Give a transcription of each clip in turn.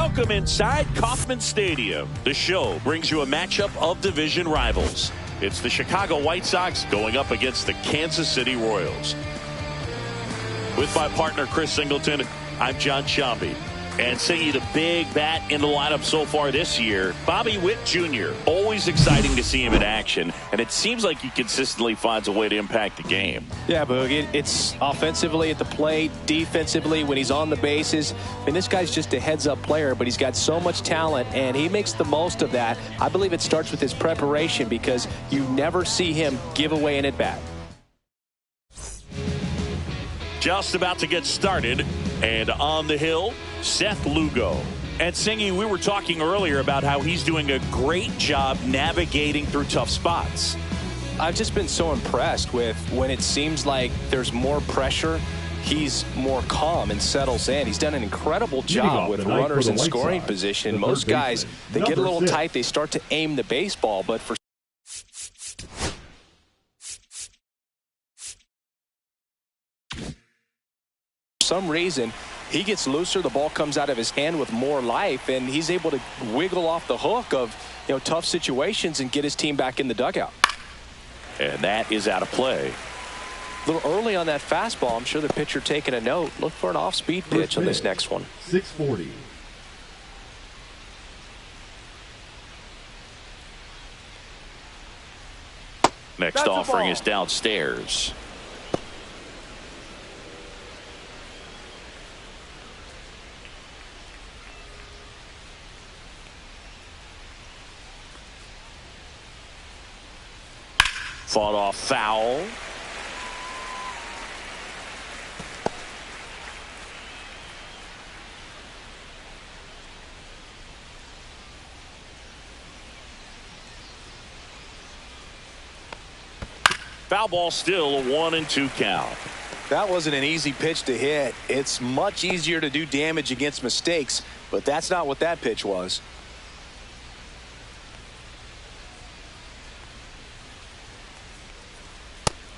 Welcome inside Kauffman Stadium. The show brings you a matchup of division rivals. It's the Chicago White Sox going up against the Kansas City Royals. With my partner Chris Singleton, I'm John Shambi. And singing the big bat in the lineup so far this year, Bobby Witt Jr. Always exciting to see him in action, and it seems like he consistently finds a way to impact the game. Yeah, Boog, it's offensively at the plate, defensively when he's on the bases. I mean, this guy's just a heads-up player, but he's got so much talent, and he makes the most of that. I believe it starts with his preparation because you never see him give away an at-bat. Just about to get started, and on the hill, Seth Lugo. And Singy, we were talking earlier about how he's doing a great job navigating through tough spots. I've just been so impressed with when it seems like there's more pressure, he's more calm and settles in. He's done an incredible job with runners in scoring position. Most guys, they get a little tight, they start to aim the baseball, but for some reason, he gets looser, the ball comes out of his hand with more life, and he's able to wiggle off the hook of tough situations and get his team back in the dugout. And that is out of play. A little early on that fastball. I'm sure the pitcher taking a note. Look for an off-speed pitch on this next one. 640. Next offering is downstairs. Fought off foul. Foul ball, still a 1-2 count. That wasn't an easy pitch to hit. It's much easier to do damage against mistakes, but that's not what that pitch was.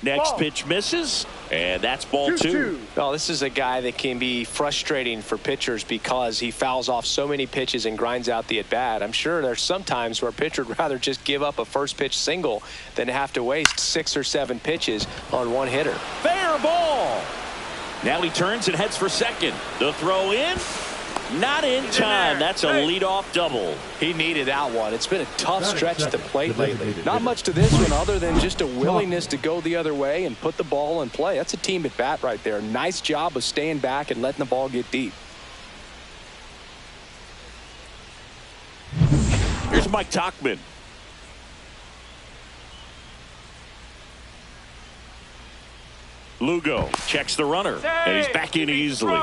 Next pitch misses, and that's ball two. Oh, this is a guy that can be frustrating for pitchers because he fouls off so many pitches and grinds out the at-bat. I'm sure there's some times where a pitcher would rather just give up a first pitch single than have to waste 6 or 7 pitches on one hitter. Fair ball. Now he turns and heads for second. The throw in. Not in time. That's a leadoff double. He needed that one. It's been a tough stretch at the plate lately. Not much to this one other than just a willingness to go the other way and put the ball in play. That's a team at bat right there. Nice job of staying back and letting the ball get deep. Here's Mike Tauchman. Lugo checks the runner, and he's back in easily.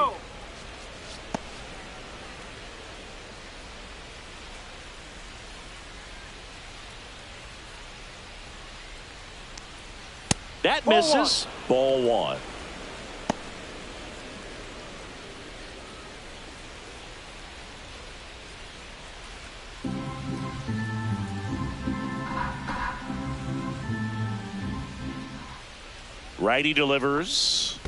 That misses. Ball one. Righty delivers.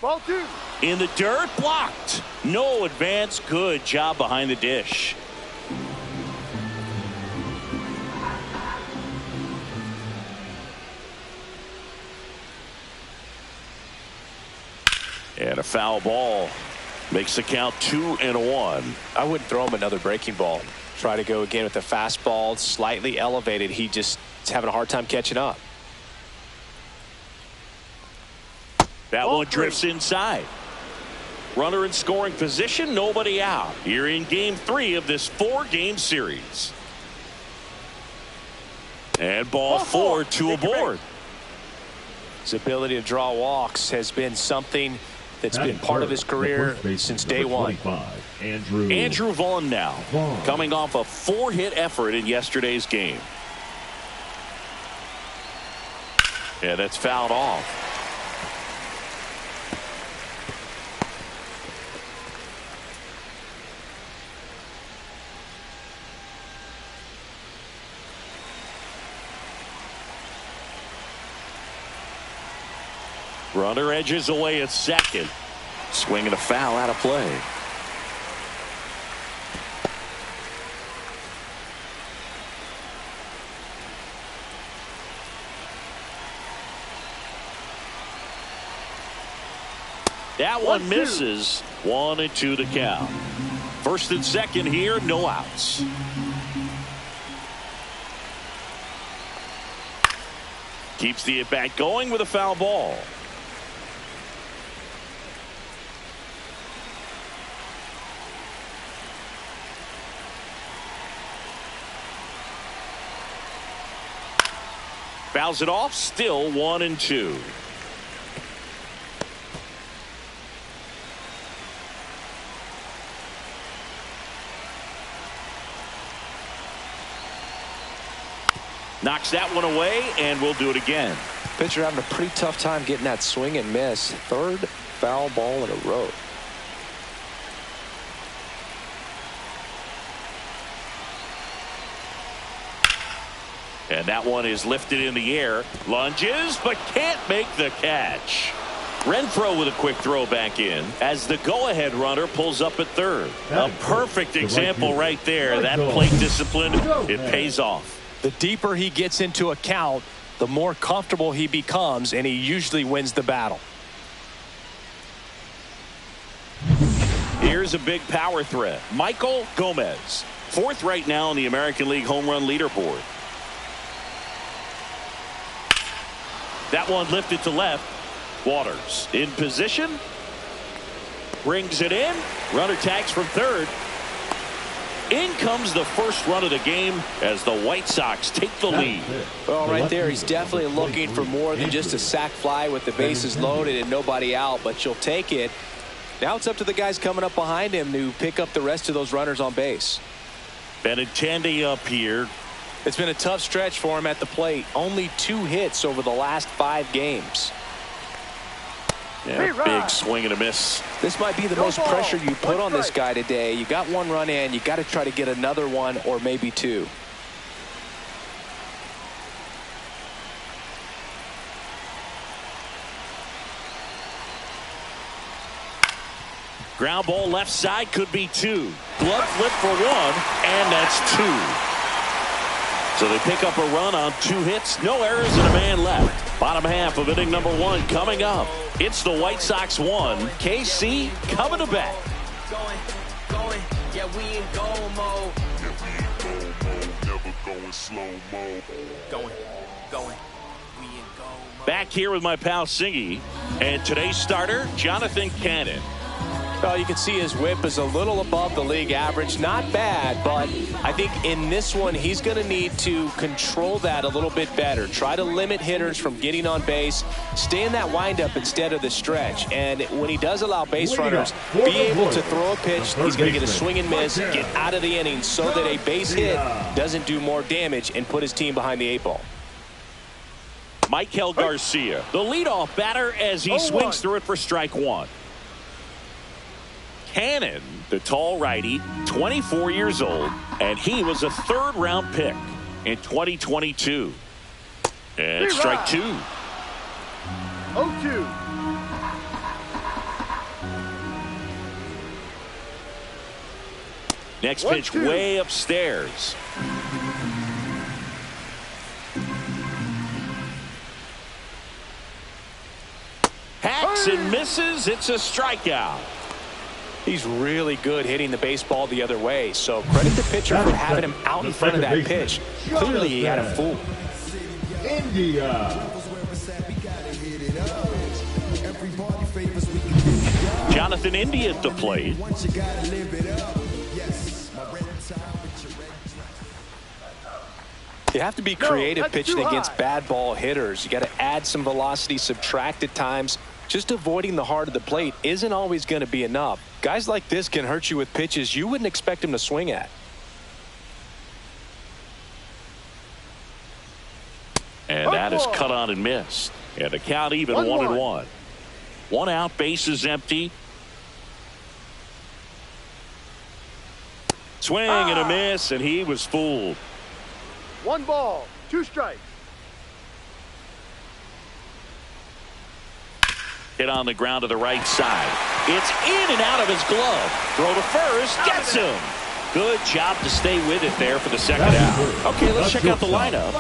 Ball two. In the dirt, blocked. No advance. Good job behind the dish. And a foul ball makes the count 2-1. I wouldn't throw him another breaking ball. Try to go again with the fastball, slightly elevated. He just is having a hard time catching up. That one drifts inside. Runner in scoring position, nobody out. Here in game 3 of this 4-game series. And ball 4, 2 aboard. His ability to draw walks has been something that's been part of his career since day one. Andrew Vaughn now, coming off a 4-hit effort in yesterday's game. Yeah, that's fouled off. Runner edges away at second. Swinging a foul out of play. That one misses. 1-2 to count. First and second here, no outs. Keeps the at-bat going with a foul ball. Fouls it off, still 1-2. Knocks that one away, and we'll do it again. Pitcher having a pretty tough time getting that swing and miss. Third foul ball in a row. And that one is lifted in the air. Lunges, but can't make the catch. Renfroe with a quick throw back in as the go-ahead runner pulls up at third. A perfect example right there. That plate discipline, it pays off. The deeper he gets into a count, the more comfortable he becomes, and he usually wins the battle. Here's a big power threat. Michael Gomez, fourth right now on the American League home run leaderboard. That one lifted to left. Waters in position. Brings it in. Runner tags from third. In comes the first run of the game as the White Sox take the lead. Well, right there, he's definitely looking for more than just a sac fly with the bases loaded and nobody out, but you'll take it. Now it's up to the guys coming up behind him to pick up the rest of those runners on base. Benintendi up here. It's been a tough stretch for him at the plate. Only 2 hits over the last 5 games. Yeah, big swing and a miss. This might be the most pressure you put on this guy today. You got 1 run in. You got to try to get another one or maybe 2. Ground ball left side, could be 2. Glove flip for 1, and that's 2. So they pick up a run on 2 hits, no errors, and a man left. Bottom half of inning number 1 coming up. It's the White Sox 1. KC coming to bat. Going, yeah, we in go mode. Never going slow mo. Going, we in go mode. Back here with my pal Singy, and today's starter, Jonathan Cannon. Well, you can see his whip is a little above the league average. Not bad, but I think in this one, he's going to need to control that a little bit better. Try to limit hitters from getting on base. Stay in that windup instead of the stretch. And when he does allow base runners, be able to throw a pitch. He's going to get a swing and miss, get out of the inning so that a base hit doesn't do more damage and put his team behind the 8 ball. Michael Garcia, the leadoff batter as he swings through it for strike 1. Cannon, the tall righty, 24 years old, and he was a 3rd-round pick in 2022. And strike 2. 0-2. Next pitch way upstairs. Hacks and misses. It's a strikeout. He's really good hitting the baseball the other way, so credit the pitcher for having him out in front of that pitch. Clearly, he had a fool. India. Jonathan India at the plate. You have to be creative pitching against bad ball hitters. You got to add some velocity, subtract at times. Just avoiding the heart of the plate isn't always going to be enough. Guys like this can hurt you with pitches you wouldn't expect him to swing at. And that is cut on and missed. And the count even 1-1. 1 out, base is empty. Swing and a miss, and he was fooled. 1 ball, 2 strikes. Hit on the ground to the right side. It's in and out of his glove. Throw to first, gets him. Good job to stay with it there for the second out. Okay, let's check out the lineup.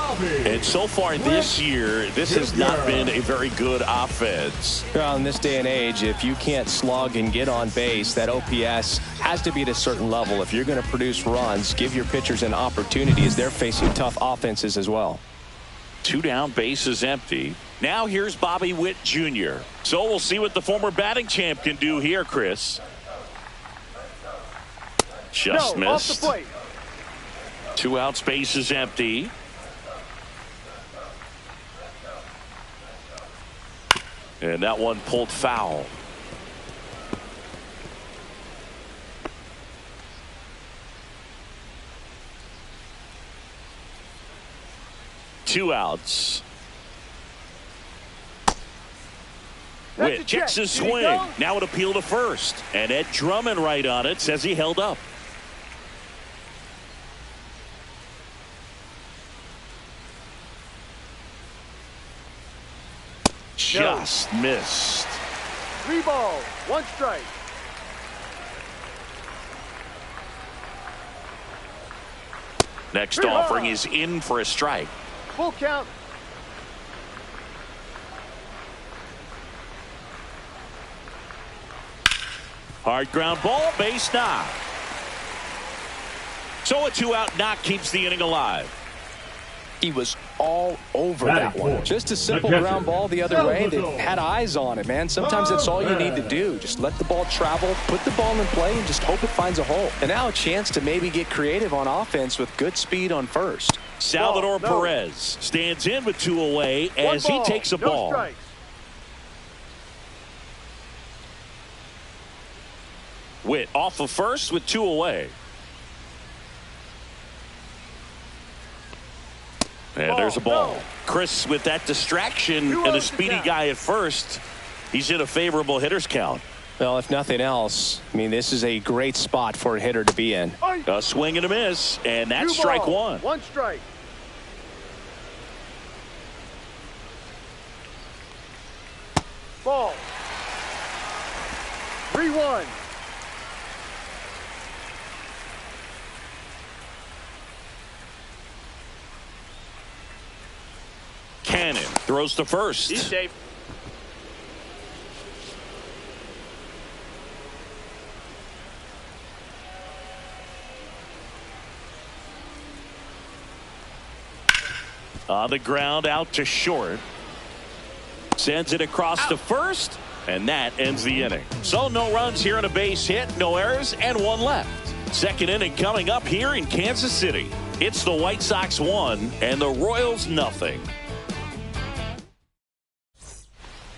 And so far this year, this has not been a very good offense. Well, in this day and age, if you can't slug and get on base, that OPS has to be at a certain level. If you're going to produce runs, give your pitchers an opportunity as they're facing tough offenses as well. 2 down, base is empty. Now here's Bobby Witt Jr. So we'll see what the former batting champ can do here, Chris. Just missed. Off the plate. 2 outs, base is empty. And that one pulled foul. Two outs. Witt checks his swing. Now it appeal to first. And Ed Drummond right on it says he held up. Just missed. 3 balls, 1 strike. Next offering is in for a strike. Full count. Hard ground ball, base knock. So a 2-out knock keeps the inning alive. He was all over that one. Just a simple ground ball the other way that had eyes on it, man. Sometimes that's all you need to do. Just let the ball travel, put the ball in play, and just hope it finds a hole. And now a chance to maybe get creative on offense with good speed on first. Salvador Perez stands in with 2 away as he takes a ball. Strikes. Witt off of first with 2 away. And there's a ball. Chris, with that distraction and a speedy guy at first, he's in a favorable hitter's count. Well, if nothing else, I mean, this is a great spot for a hitter to be in. A swing and a miss, and that's strike 1. 1 strike. Ball. 3-1. Cannon throws to first. He's safe. On the ground out to short. Sends it across to first, and that ends the inning. So no runs here on a base hit, no errors, and 1 left. Second inning coming up here in Kansas City. It's the White Sox 1 and the Royals nothing.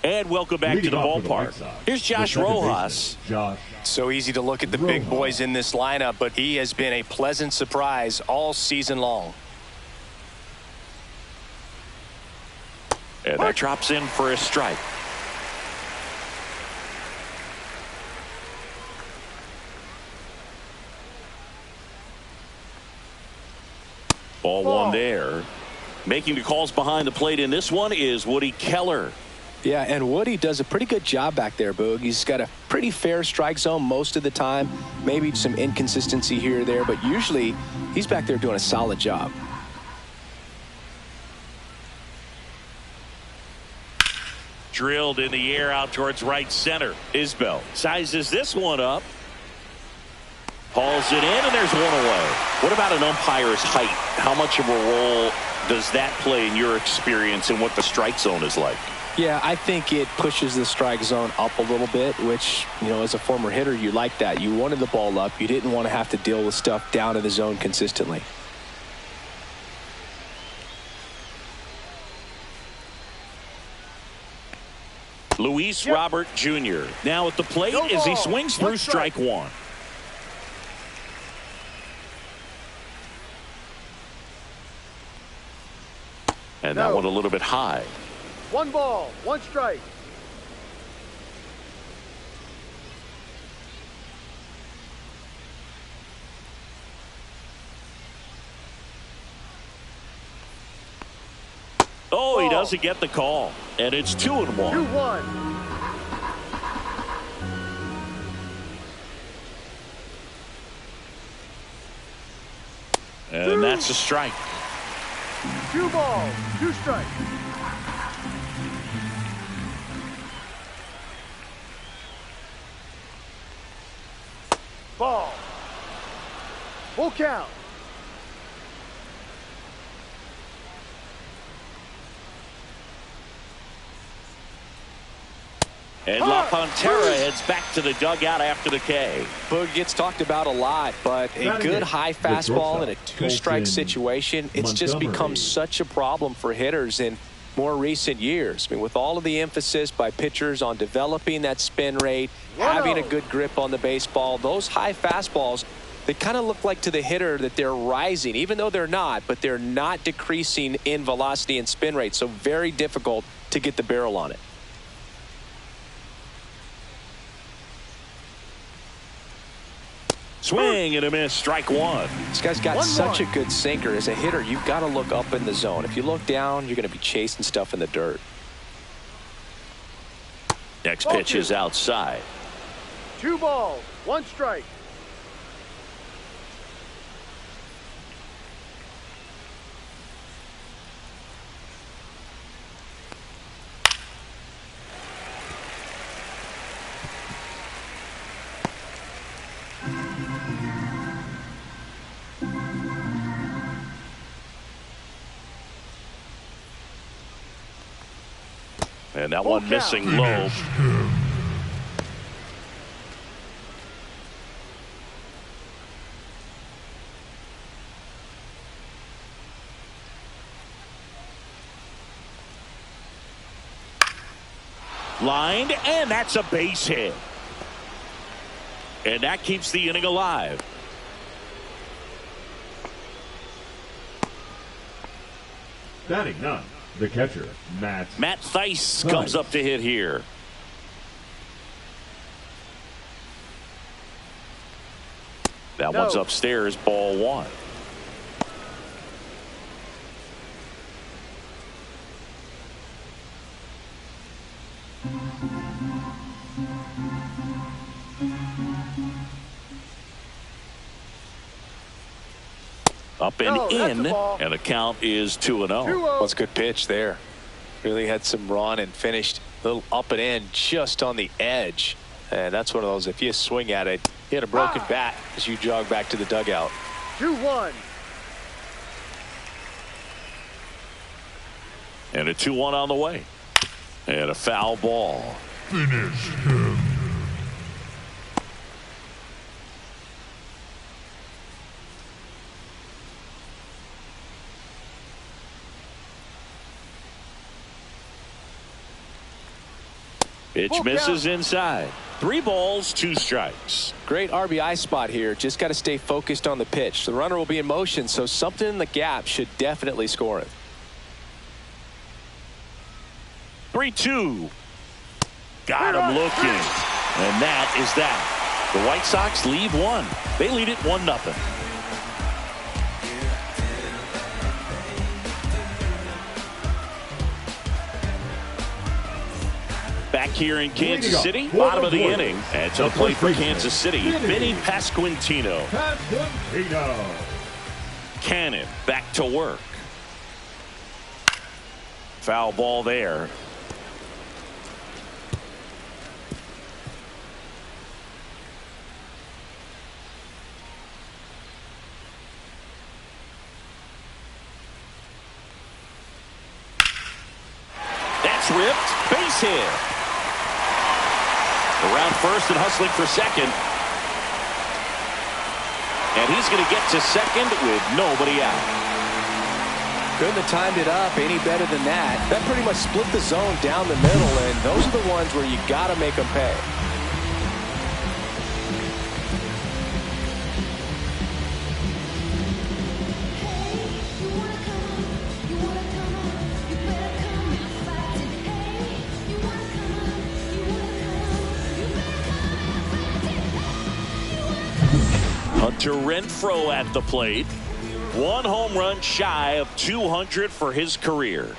And welcome back to the ballpark. Here's Josh Rojas. So easy to look at the big boys in this lineup, but he has been a pleasant surprise all season long. And that drops in for a strike. Ball 1 there. Making the calls behind the plate in this one is Woody Keller. Yeah, and Woody does a pretty good job back there, Boog. He's got a pretty fair strike zone most of the time. Maybe some inconsistency here or there, but usually he's back there doing a solid job. Drilled in the air out towards right center. Isbell sizes this one up. Hauls it in, and there's 1 away. What about an umpire's height? How much of a role does that play in your experience and what the strike zone is like? Yeah, I think it pushes the strike zone up a little bit, which, you know, as a former hitter, you like that. You wanted the ball up. You didn't want to have to deal with stuff down in the zone consistently. Luis Robert Jr. now at the plate as he swings through strike 1. And that one a little bit high. 1 ball, 1 strike. Oh, he doesn't get the call. And it's 2-1. 2-1. And that's a strike. 2 balls, 2 strikes. Ball. Full count. And La Pantera heads back to the dugout after the K. Boog gets talked about a lot, but a good high fastball in a 2-strike situation, it's just become such a problem for hitters in more recent years. I mean, with all of the emphasis by pitchers on developing that spin rate, having a good grip on the baseball, those high fastballs, they kind of look like to the hitter that they're rising, even though they're not, but they're not decreasing in velocity and spin rate. So very difficult to get the barrel on it. Swing and a miss, strike 1. This guy's got such a good sinker. As a hitter, you've got to look up in the zone. If you look down, you're going to be chasing stuff in the dirt. Next pitch is outside. 2 balls, 1 strike. And that one missing low. Lined, and that's a base hit. And that keeps the inning alive. Batting 9. The catcher, Matt Thaiss comes up to hit here. That one's upstairs, ball 1. Up and in, and the count is 2-0. That's a good pitch there. Really had some run and finished a little up and in just on the edge. And that's one of those, if you swing at it, you had a broken bat as you jog back to the dugout. 2-1. And a 2-1 on the way. And a foul ball. Finish him. Pitch misses inside. 3 balls, 2 strikes. Great RBI spot here. Just got to stay focused on the pitch. The runner will be in motion, so something in the gap should definitely score it. 3-2. Got him looking. And that is that. The White Sox lead 1. They lead it 1-0. Back here in Kansas City, bottom of the inning. And to the plate for Kansas City, Vinny Pasquantino. Cannon back to work. Foul ball there. That's ripped. Base hit. Around first and hustling for second. And he's going to get to second with nobody out. Couldn't have timed it up any better than that. That pretty much split the zone down the middle, and those are the ones where you got to make them pay. Hunter Renfroe at the plate. 1 home run shy of 200 for his career.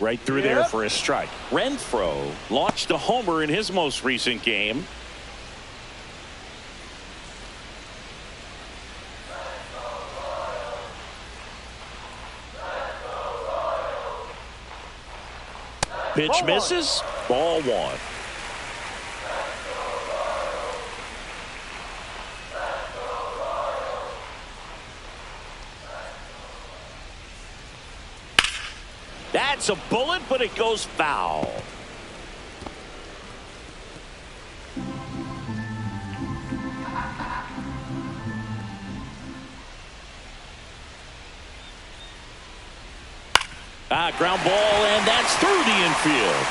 Right through there for a strike. Renfroe launched a homer in his most recent game. Pitch misses. Ball one. That's a bullet, but it goes foul. Ground ball, and that's through the infield.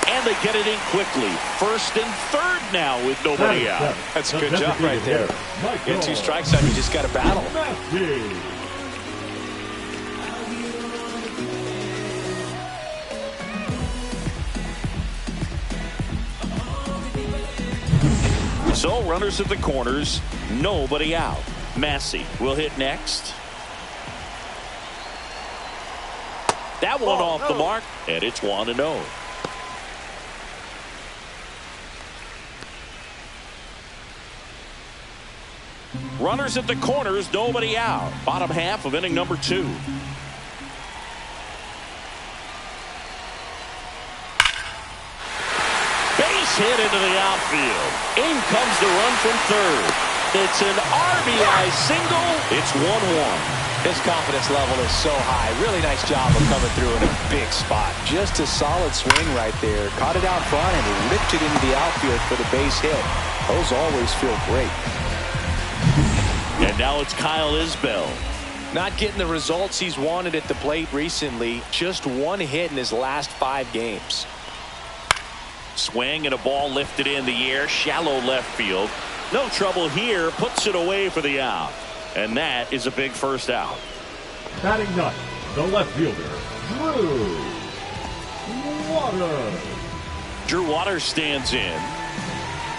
And they get it in quickly. First and third now with nobody out. That's a good job right there. Get 2 strikes on you, just got to battle. So runners at the corners, nobody out. Massey will hit next. That one off the mark, and it's 1-0. Runners at the corners, nobody out. Bottom half of inning number 2. Base hit into the outfield. In comes the run from third. It's an RBI single. It's 1-1. His confidence level is so high. Really nice job of coming through in a big spot. Just a solid swing right there. Caught it out front and ripped it into the outfield for the base hit. Those always feel great. And now it's Kyle Isbell. Not getting the results he's wanted at the plate recently. Just 1 hit in his last 5 games. Swing and a ball lifted in the air. Shallow left field. No trouble here. Puts it away for the out. And that is a big first out. Batting ninth, the left fielder, Drew Waters. Drew Waters stands in.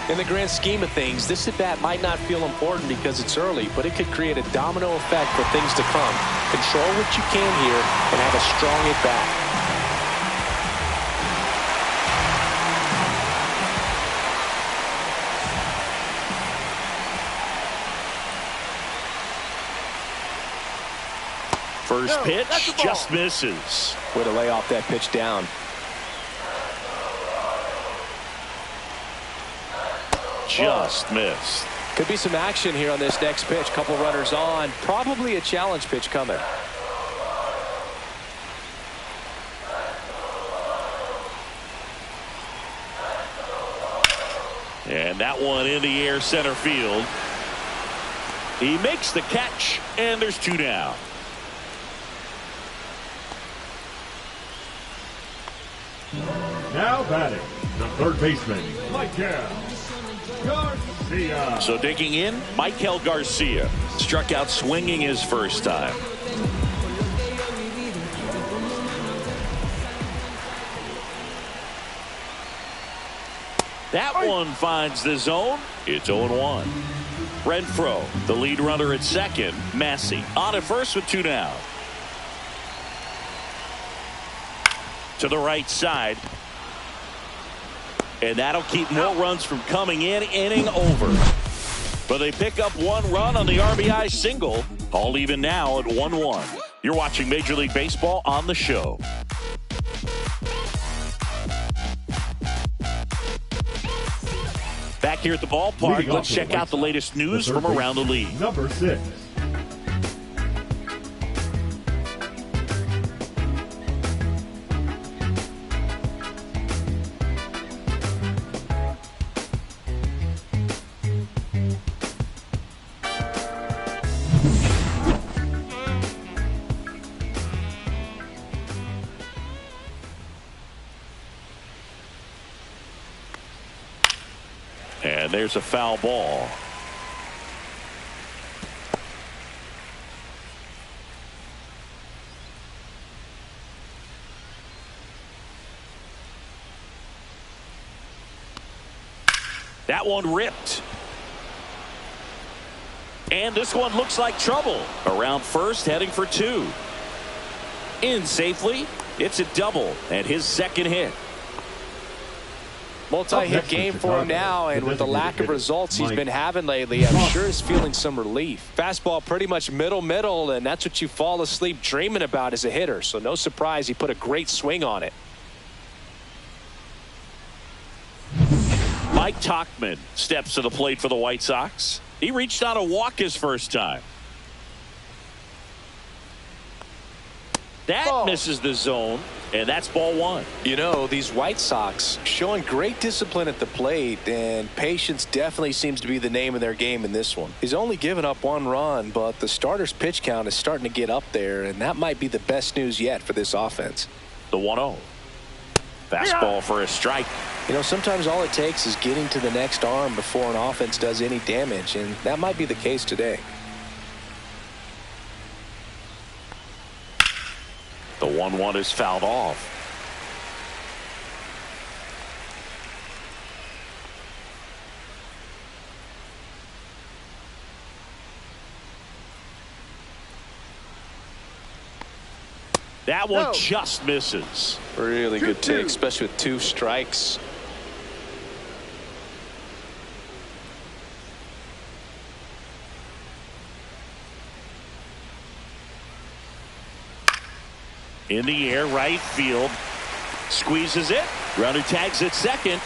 In the grand scheme of things, this at-bat might not feel important because it's early, but it could create a domino effect for things to come. Control what you can here and have a strong at-bat. First pitch just misses. Way to lay off that pitch down. Just missed. Could be some action here on this next pitch. Couple runners on. Probably a challenge pitch coming. And that one in the air center field. He makes the catch, and there's 2 down. Now batting, the third baseman, Michael Garcia. So digging in, Michael Garcia struck out swinging his first time. That one finds the zone. It's 0-1. Renfroe, the lead runner at second. Massey on at first with 2 down. To the right side. And that'll keep more runs from coming in. Inning over. But they pick up 1 run on the RBI single. All even now at 1-1. You're watching Major League Baseball on the show. Back here at the ballpark, let's check out the latest news from around the league. Number 6. And there's a foul ball. That one ripped. And this one looks like trouble. Around first, heading for 2. In safely. It's a double and his second hit. Multi-hit game for him now, and with the lack of results he's been having lately, I'm sure he's feeling some relief. Fastball pretty much middle, and that's what you fall asleep dreaming about as a hitter. So no surprise he put a great swing on it. Mike Tauchman steps to the plate for the White Sox. He reached out a walk his first time. That misses the zone, and that's ball one. You know, these White Sox showing great discipline at the plate, and patience definitely seems to be the name of their game in this one. He's only given up 1 run, but the starter's pitch count is starting to get up there, and that might be the best news yet for this offense. The 1-0. Fastball for a strike. You know, sometimes all it takes is getting to the next arm before an offense does any damage, and that might be the case today. The 1-1 is fouled off. That one just misses. Really good take, especially with 2 strikes. In the air, right field. Squeezes it. Runner tags at second.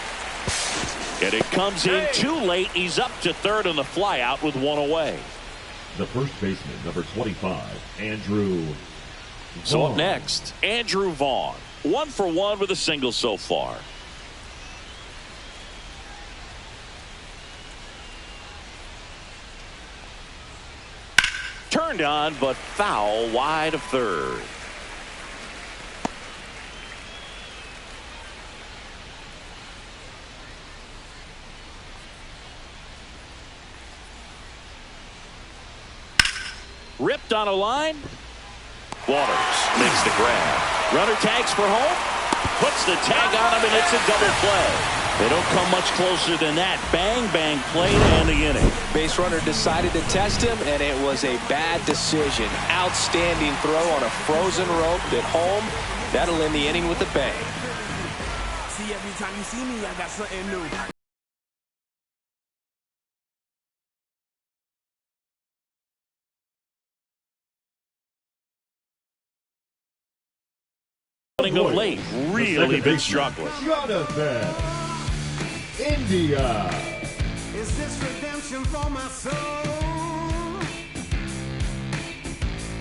And it comes in too late. He's up to third on the fly out with 1 away. The first baseman, number 25, Andrew Vaughn. So up next, Andrew Vaughn. 1 for 1 with a single so far. Turned on, but foul wide of third. Ripped on a line. Waters makes the grab. Runner tags for home. Puts the tag on him, and it's a double play. They don't come much closer than that. Bang, bang play to end the inning. Base runner decided to test him, and it was a bad decision. Outstanding throw on a frozen rope at home. That'll end the inning with a bang. See, every time you see me, I got something new. Of late, really been struggling. Jonathan India. Is this redemption for my soul?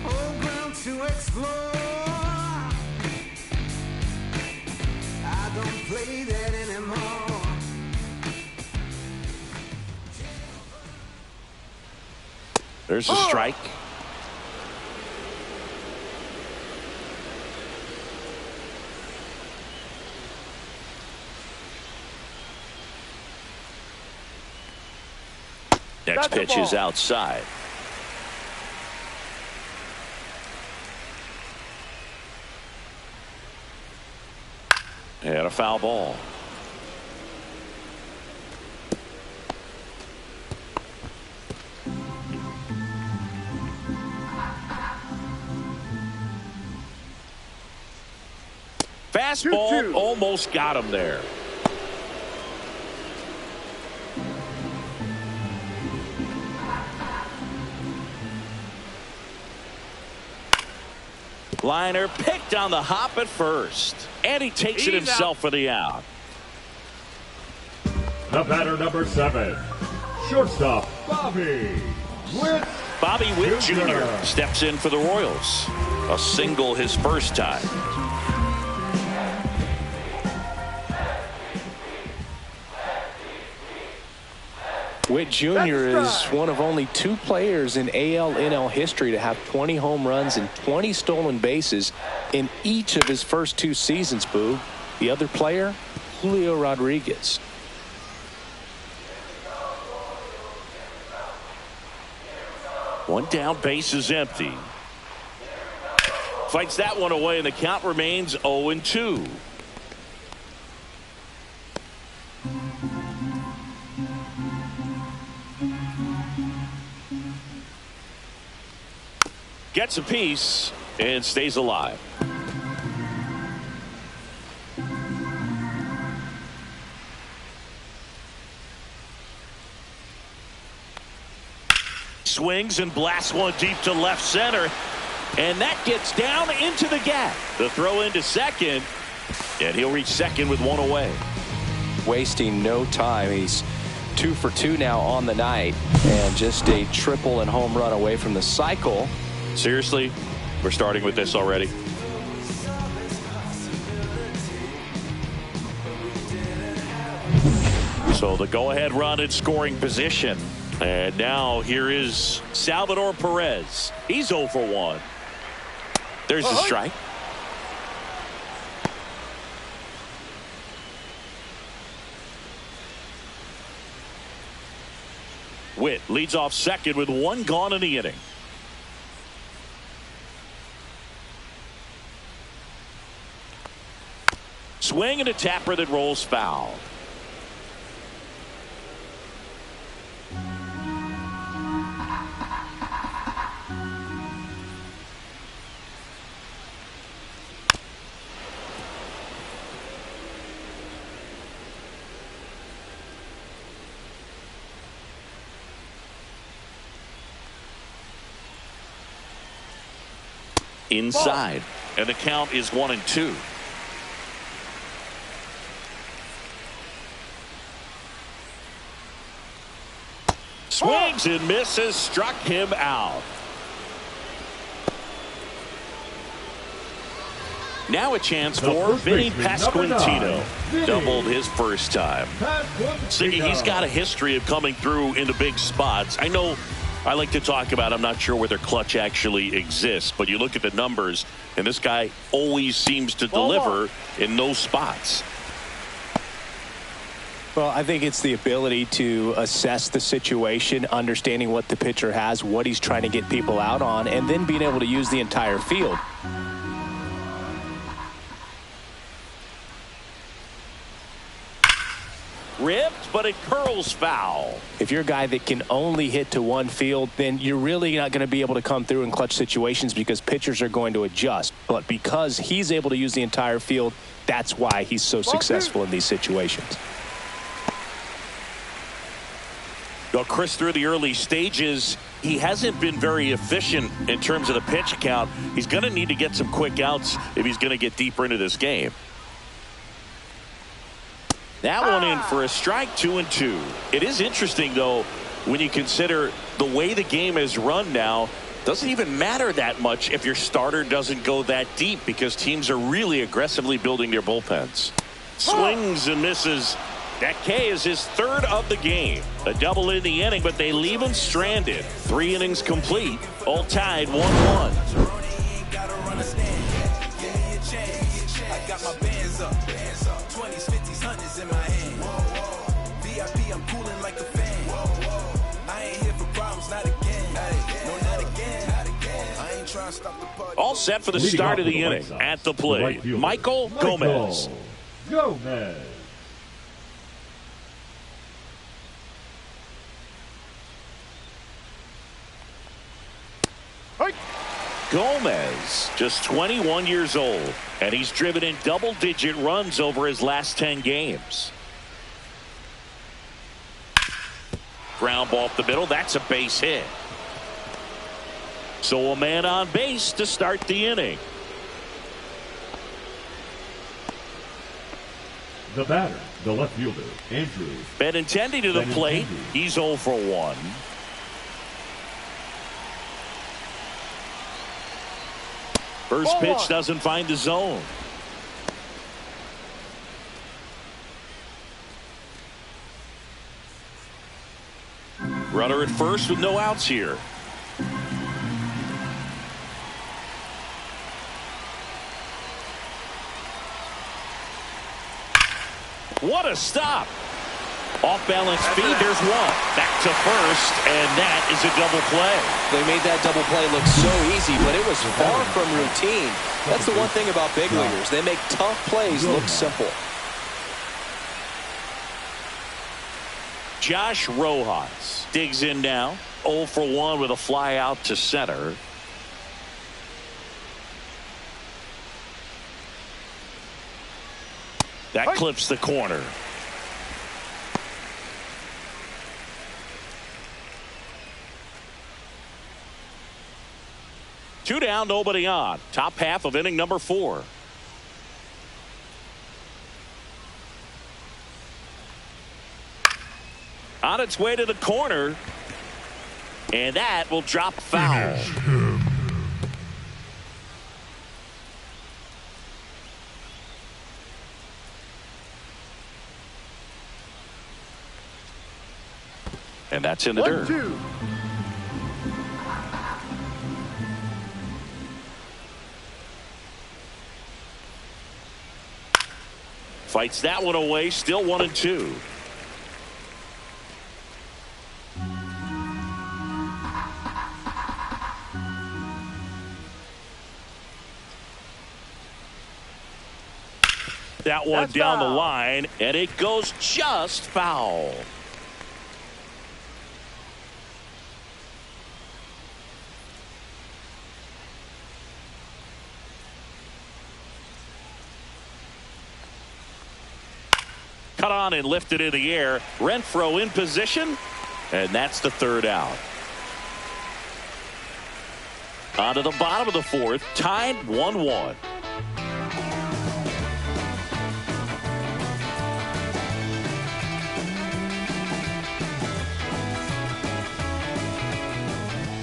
Old ground to explore. I don't play that anymore. There's a strike. Next pitch is outside. And a foul ball. Fastball almost got him there. Liner picked on the hop at first, and he takes it himself for the out. The batter, number 7, shortstop Bobby Witt. Bobby Witt Jr. steps in for the Royals. A single his first time. Witt Jr. is one of only 2 players in AL-NL history to have 20 home runs and 20 stolen bases in each of his first 2 seasons, Boo. The other player, Julio Rodriguez. One down, base is empty. Fights that one away, and the count remains 0-2. Gets a piece and stays alive. swings and blasts one deep to left center. And that gets down into the gap. The throw into second. And he'll reach second with one away. Wasting no time. He's 2 for 2 now on the night. And just a triple and home run away from the cycle. Seriously, we're starting with this already. So the go-ahead run in scoring position. And now here is Salvador Perez. He's 0 for 1. There's the strike. Witt leads off second with 1 gone in the inning. Swing and a tapper that rolls foul. Inside, and the count is 1-2. Swings and misses, struck him out. Now a chance for Vinny Pasquantino. Doubled his first time. See, he's got a history of coming through into big spots. I know I like to talk about, I'm not sure whether clutch actually exists, but you look at the numbers, and this guy always seems to deliver in those spots. Well, I think it's the ability to assess the situation, understanding what the pitcher has, what he's trying to get people out on, and then being able to use the entire field. Ripped, but it curls foul. If you're a guy that can only hit to one field, then you're really not going to be able to come through in clutch situations because pitchers are going to adjust. But because he's able to use the entire field, that's why he's so successful in these situations. Well, Chris, through the early stages, he hasn't been very efficient in terms of the pitch count. He's going to need to get some quick outs if he's going to get deeper into this game. That one in for a strike, 2-2. It is interesting, though, when you consider the way the game is run now. Doesn't even matter that much if your starter doesn't go that deep because teams are really aggressively building their bullpens. Swings and misses. That K is his third of the game. A double in the inning, but they leave him stranded. 3 innings complete. All tied 1-1. All set for the start of the inning. At the plate, Michael Gomez. Gomez, just 21 years old, and he's driven in double-digit runs over his last 10 games. Ground ball up the middle. That's a base hit. So a man on base to start the inning. The batter, the left fielder, Andrew. Benintendi to the plate. He's 0 for 1. First pitch doesn't find the zone. Runner at first with no outs here. What a stop. Off balance feed. There's one. Back to first, and that is a double play. They made that double play look so easy, but it was far from routine. That's the one thing about big leaguers. They make tough plays look simple. Josh Rojas digs in now. 0 for 1 with a fly out to center. That clips the corner. 2 down, nobody on. Top half of inning number 4. On its way to the corner. And that will drop foul. And that's in the dirt. 1-2. Fights that one away. Still 1-2. That one That's down foul. the line, and it goes just foul. Cut on and lifted in the air. Renfroe in position, and that's the 3rd out. On to the bottom of the 4th, tied 1-1.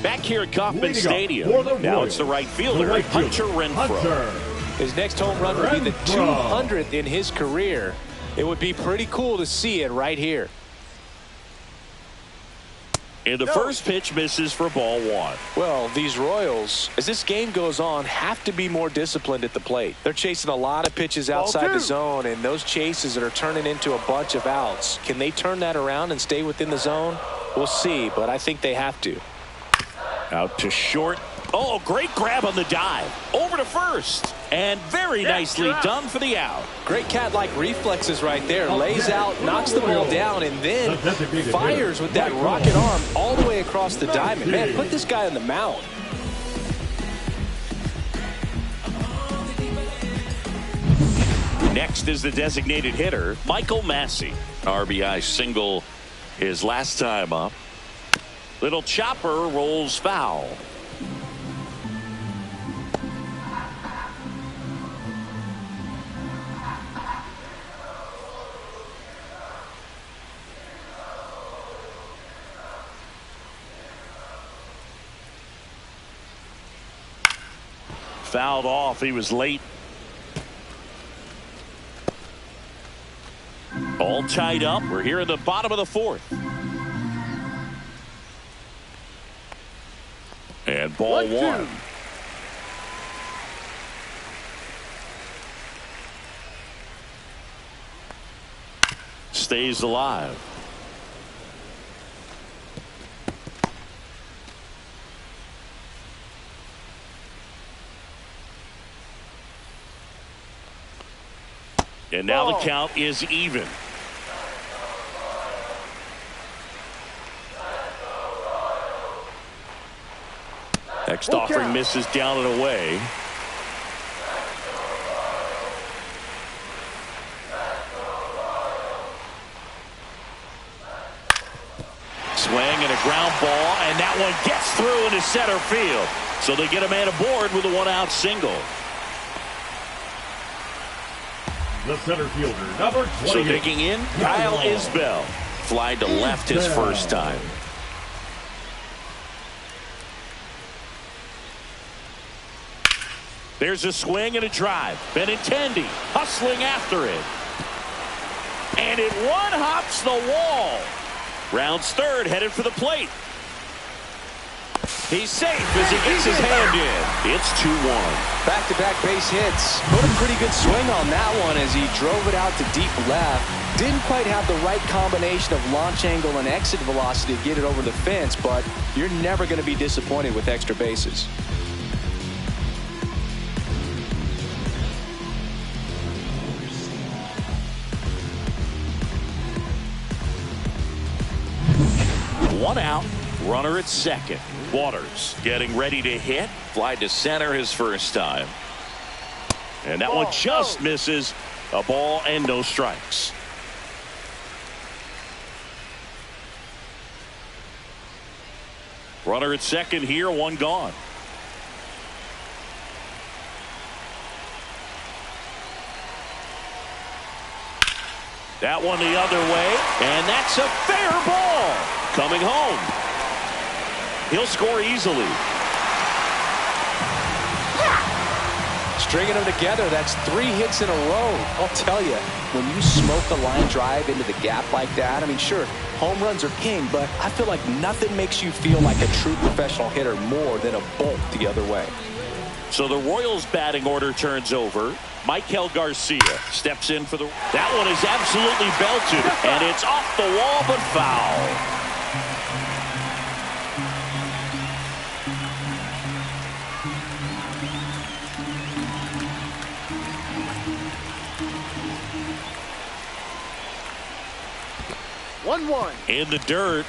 Back here at Kauffman Stadium. Now it's the right fielder, Hunter Renfroe. His next home run would be the 200th in his career. It would be pretty cool to see it right here. And the first pitch misses for ball 1. Well, these Royals, as this game goes on, have to be more disciplined at the plate. They're chasing a lot of pitches outside the zone, and those chases that are turning into a bunch of outs. Can they turn that around and stay within the zone? We'll see, but I think they have to. Out to short. Oh, great grab on the dive. Over to first. And very nicely done for the out. Great cat-like reflexes right there. Lays out, knocks the ball down, and then fires with that rocket arm all the way across the diamond. Man, put this guy on the mound. Next is the designated hitter, Michael Massey. RBI single his last time up. Little chopper rolls foul. Fouled off. He was late. All tied up. We're here in the bottom of the 4th. And ball 1. Stays alive. And now the count is even. Next offering misses down and away. Swing and a ground ball, and that one gets through into center field. So they get a man aboard with a 1-out single. The center fielder, number 28. So digging in, Kyle Isbell. Fly to left his first time. There's a swing and a drive. Benintendi hustling after it. And it one-hops the wall. Rounds third, headed for the plate. He's safe as he gets his hand in. It's 2-1. Back-to-back base hits. Put a pretty good swing on that one as he drove it out to deep left. Didn't quite have the right combination of launch angle and exit velocity to get it over the fence, but you're never going to be disappointed with extra bases. One out, runner at second. Waters getting ready to hit. Fly to center his first time. And that one just misses. A ball and no strikes. Runner at second here, one gone. That one the other way, and that's a fair ball. Coming home. He'll score easily. Stringing them together, that's 3 hits in a row. I'll tell you, when you smoke a line drive into the gap like that, I mean, sure, home runs are king, but I feel like nothing makes you feel like a true professional hitter more than a bolt the other way. So the Royals batting order turns over. Michael Garcia steps in for the... That one is absolutely belted, and it's off the wall, but foul. 1-1. In the dirt.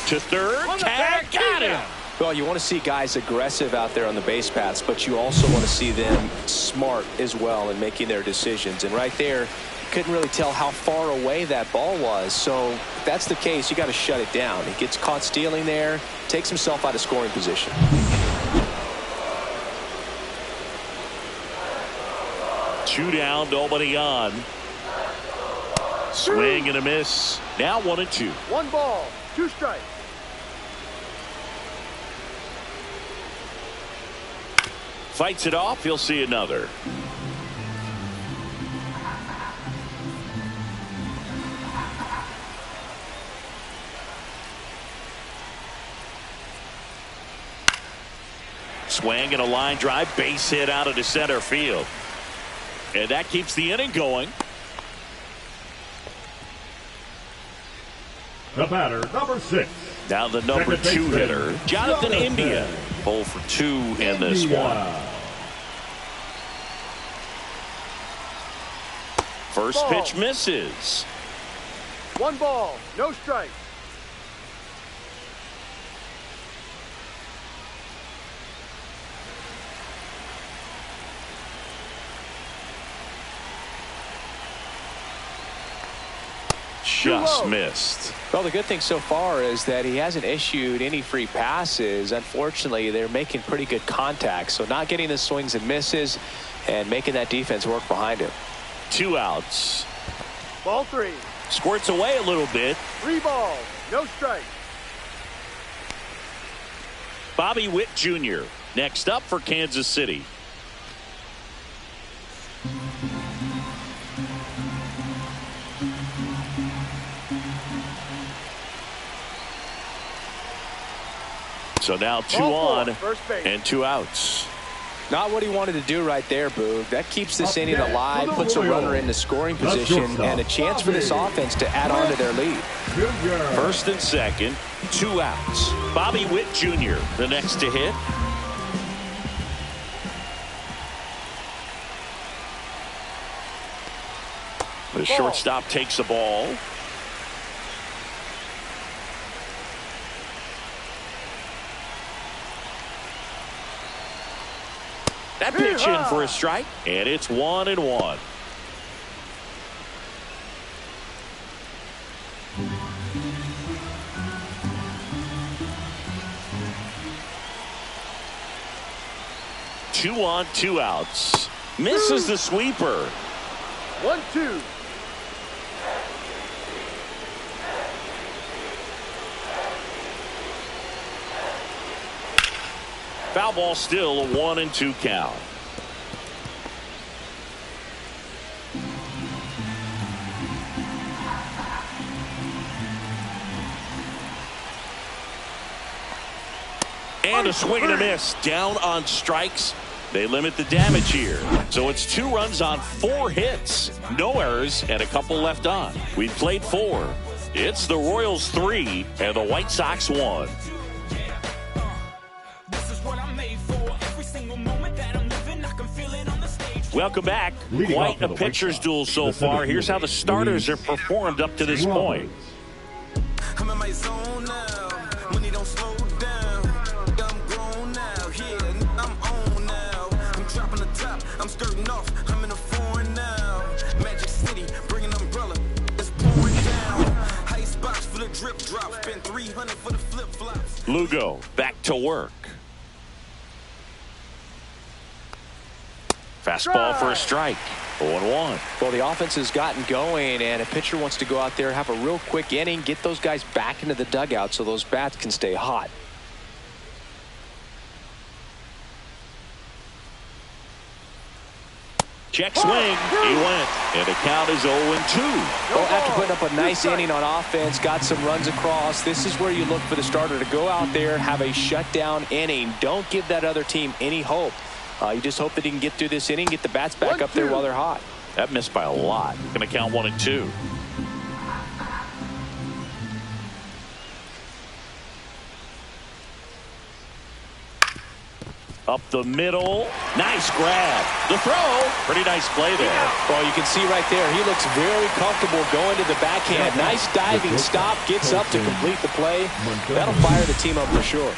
To third. Tag, got him. Well, you want to see guys aggressive out there on the base paths, but you also want to see them smart as well in making their decisions. And right there, you couldn't really tell how far away that ball was. So if that's the case, you got to shut it down. He gets caught stealing there, takes himself out of scoring position. Two down, nobody on. Swing and a miss. Now 1-2. 1 ball, 2 strikes. Fights it off. He'll see another. Swing and a line drive. Base hit out of the center field. And that keeps the inning going. The batter, number 6. Now the number 2 hitter, Jonathan India. 0 for 2 in this one. First pitch misses. 1 ball, no strike. Just missed. Well, the good thing so far is that he hasn't issued any free passes. Unfortunately, they're making pretty good contact, so not getting the swings and misses and making that defense work behind him. 2 outs. Ball 3. Squirts away a little bit. 3 balls, no strike. Bobby Witt Jr. next up for Kansas City. So now 2 on and 2 outs. Not what he wanted to do right there, Boog. That keeps this inning alive, puts a runner into scoring position, and a chance for this offense to add on to their lead. First and second, 2 outs. Bobby Witt Jr. the next to hit. The shortstop takes the ball. That pitch in for a strike, and it's 1-1. Two on, 2 outs. Misses the sweeper. 1-2. Foul ball, still a 1-2 count. And a swing and a miss. Down on strikes. They limit the damage here. So it's 2 runs on 4 hits. No errors and a couple left on. We played 4. It's the Royals 3 and the White Sox 1. Welcome back. Quite a pitcher's duel so far. Here's how the starters have performed up to this point. I'm in my zone now. Money don't slow down. I'm grown now. Yeah, I'm on now. I'm dropping the top. I'm skirting off. I'm in a foreign now. Magic City, bring an umbrella. It's pouring down. Ice box for the drip drop. Spend 300 for the flip flops. Lugo back to work. Fastball for a strike. 0-1. Well, the offense has gotten going, and a pitcher wants to go out there, have a real quick inning, get those guys back into the dugout so those bats can stay hot. Check swing. He went. And the count is 0-2. Well, after putting up a nice inning on offense, got some runs across, this is where you look for the starter to go out there, have a shutdown inning. Don't give that other team any hope. You just hope that he can get through this inning, get the bats back up there while they're hot. That missed by a lot. Going to count 1-2. Up the middle. Nice grab. The throw. Pretty nice play there. Well, you can see right there, he looks very comfortable going to the backhand. Nice diving stop. Gets up to complete the play. That'll fire the team up for sure.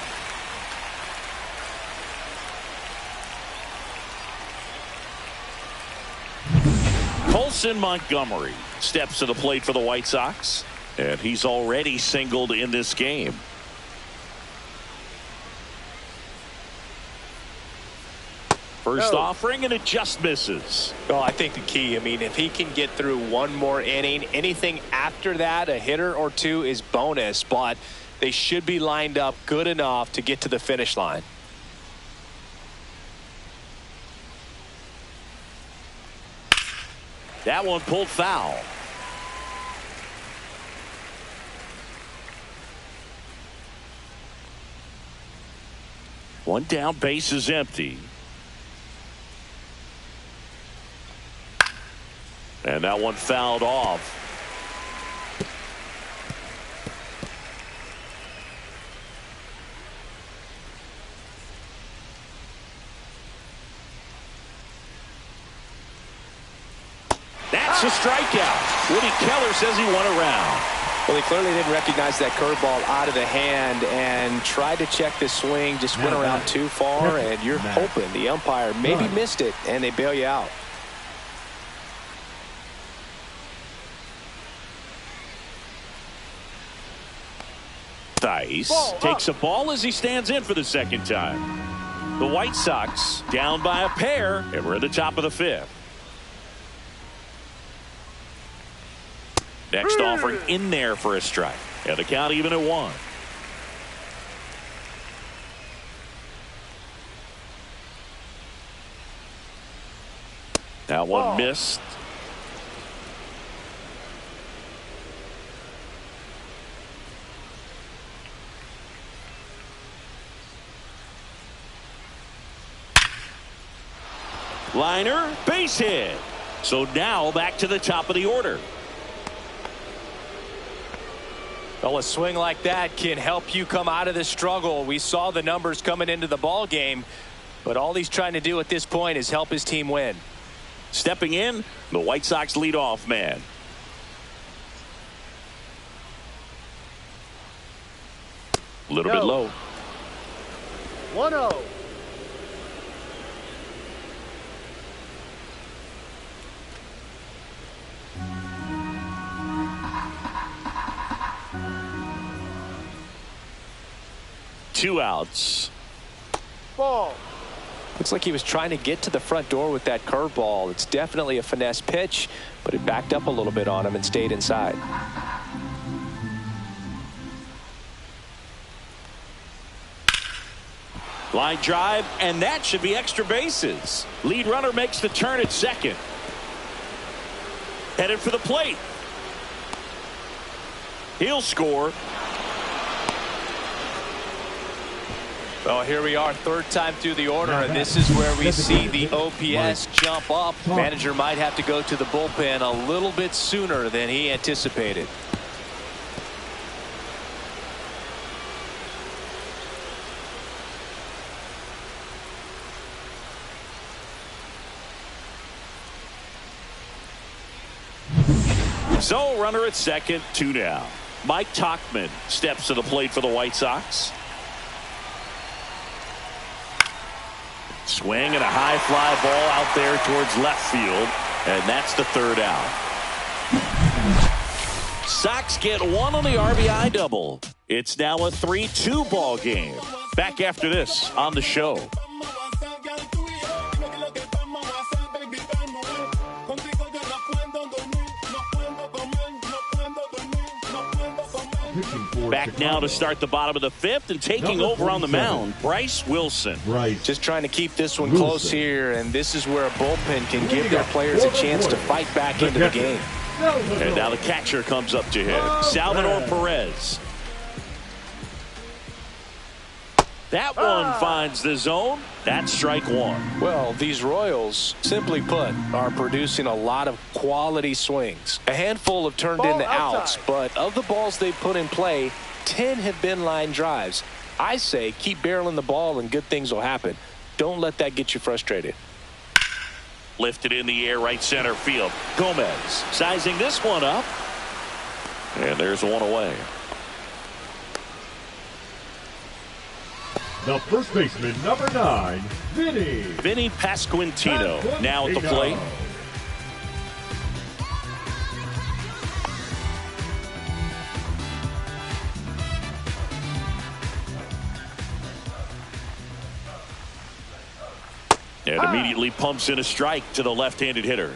Colson Montgomery steps to the plate for the White Sox. And he's already singled in this game. First offering, and it just misses. Well, I think the key, I mean, if he can get through one more inning, anything after that, a hitter or two is bonus, but they should be lined up good enough to get to the finish line. That one pulled foul. One down, base is empty. And that one fouled off. That's a strikeout. Woody Keller says he won a round. Well, he clearly didn't recognize that curveball out of the hand and tried to check the swing, just went around too far, and you're hoping the umpire maybe missed it, and they bail you out. Dice takes a ball as he stands in for the second time. The White Sox down by a pair, and we're at the top of the fifth. Next offering in there for a strike. And the count even at 1. That one missed. Liner, base hit. So now back to the top of the order. Well, a swing like that can help you come out of the struggle. We saw the numbers coming into the ball game, but all he's trying to do at this point is help his team win. Stepping in, the White Sox leadoff man. A little bit low. 1-0. Two outs. Ball. Looks like he was trying to get to the front door with that curveball. It's definitely a finesse pitch, but it backed up a little bit on him and stayed inside. Line drive, and that should be extra bases. Lead runner makes the turn at second. Headed for the plate. He'll score. Well, here we are, third time through the order, and this is where we see the OPS jump up. Manager might have to go to the bullpen a little bit sooner than he anticipated. So, runner at second, 2 down. Mike Tauchman steps to the plate for the White Sox. Swing and a high fly ball out there towards left field, and that's the third out. Sox get one on the RBI double. It's now a 3-2 ball game. Back after this on the show. pitching for Back Chicago. now to start the bottom of the fifth and taking Number over on the 47. mound, Bryce Wilson. Right. Just trying to keep this one Wilson. close here, and this is where a bullpen can give their players a chance to fight back into the game. And now the catcher comes up to hit. Salvador Perez. That one finds the zone. That's strike one. Well, these Royals, simply put, are producing a lot of quality swings. A handful have turned Ball into outs, outside. but of the balls they've put in play, 10 have been line drives. I say keep barreling the ball and good things will happen. Don't let that get you frustrated. Lifted in the air, right center field. Gomez sizing this one up. And there's one away. The first baseman, number 9, Vinny Pasquantino now at the plate. And immediately pumps in a strike to the left-handed hitter.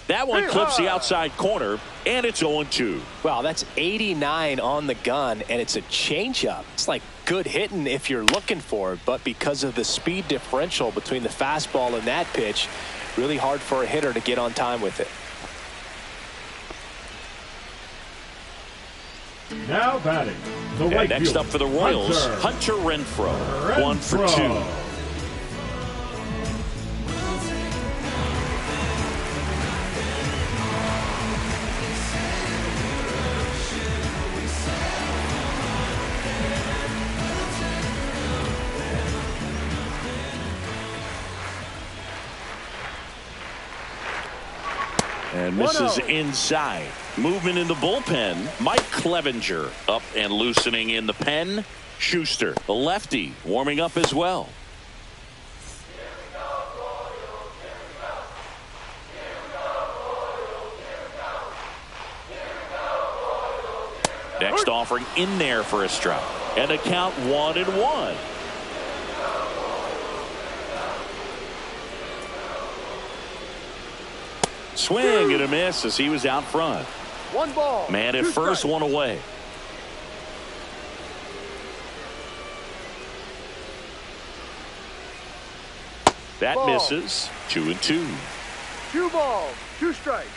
That one clips the outside corner, and it's 0-2. Wow, that's 89 on the gun, and it's a changeup. It's like good hitting if you're looking for it, but because of the speed differential between the fastball and that pitch, really hard for a hitter to get on time with it. Now batting. The And right next fielder, up for the Royals, Hunter Renfroe. 1 for 2. And misses inside. Movement in the bullpen. Mike Clevenger up and loosening in the pen. Schuster, the lefty, warming up as well. Next offering in there for a strike. And a count 1-1. Swing and a miss as he was out front. 1 ball. Man at 2 first, strikes. 1 away. That Ball. misses. 2-2. 2 balls. 2 strikes.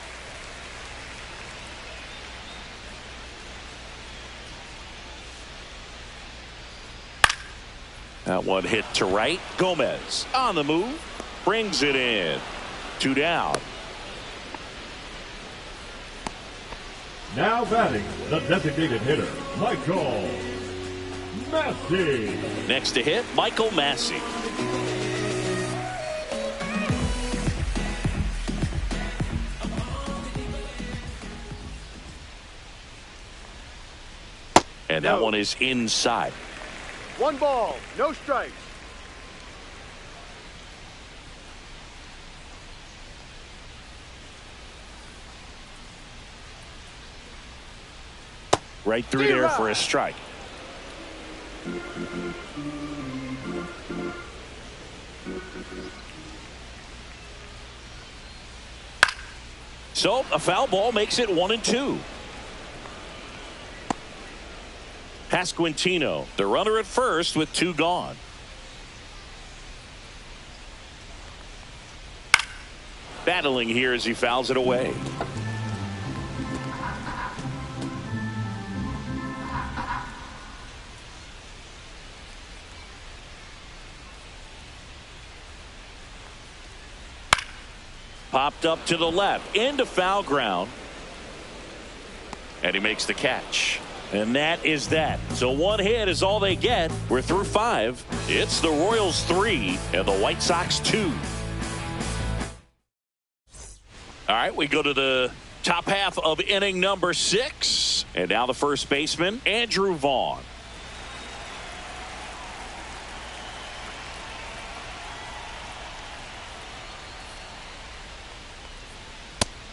That one hit to right. Gomez on the move. Brings it in. 2 down. Now batting. The designated hitter, Michael Massey. Next to hit, Michael Massey. And that one is inside. 1 ball. No strikes. Right through there for a strike. So a foul ball makes it 1-2. Pasquantino, the runner at first with 2 gone. Battling here as he fouls it away. Popped up to the left into foul ground. And he makes the catch. And that is that. So 1 hit is all they get. We're through 5. It's the Royals 3 and the White Sox 2. All right, we go to the top half of inning number 6. And now the first baseman, Andrew Vaughn.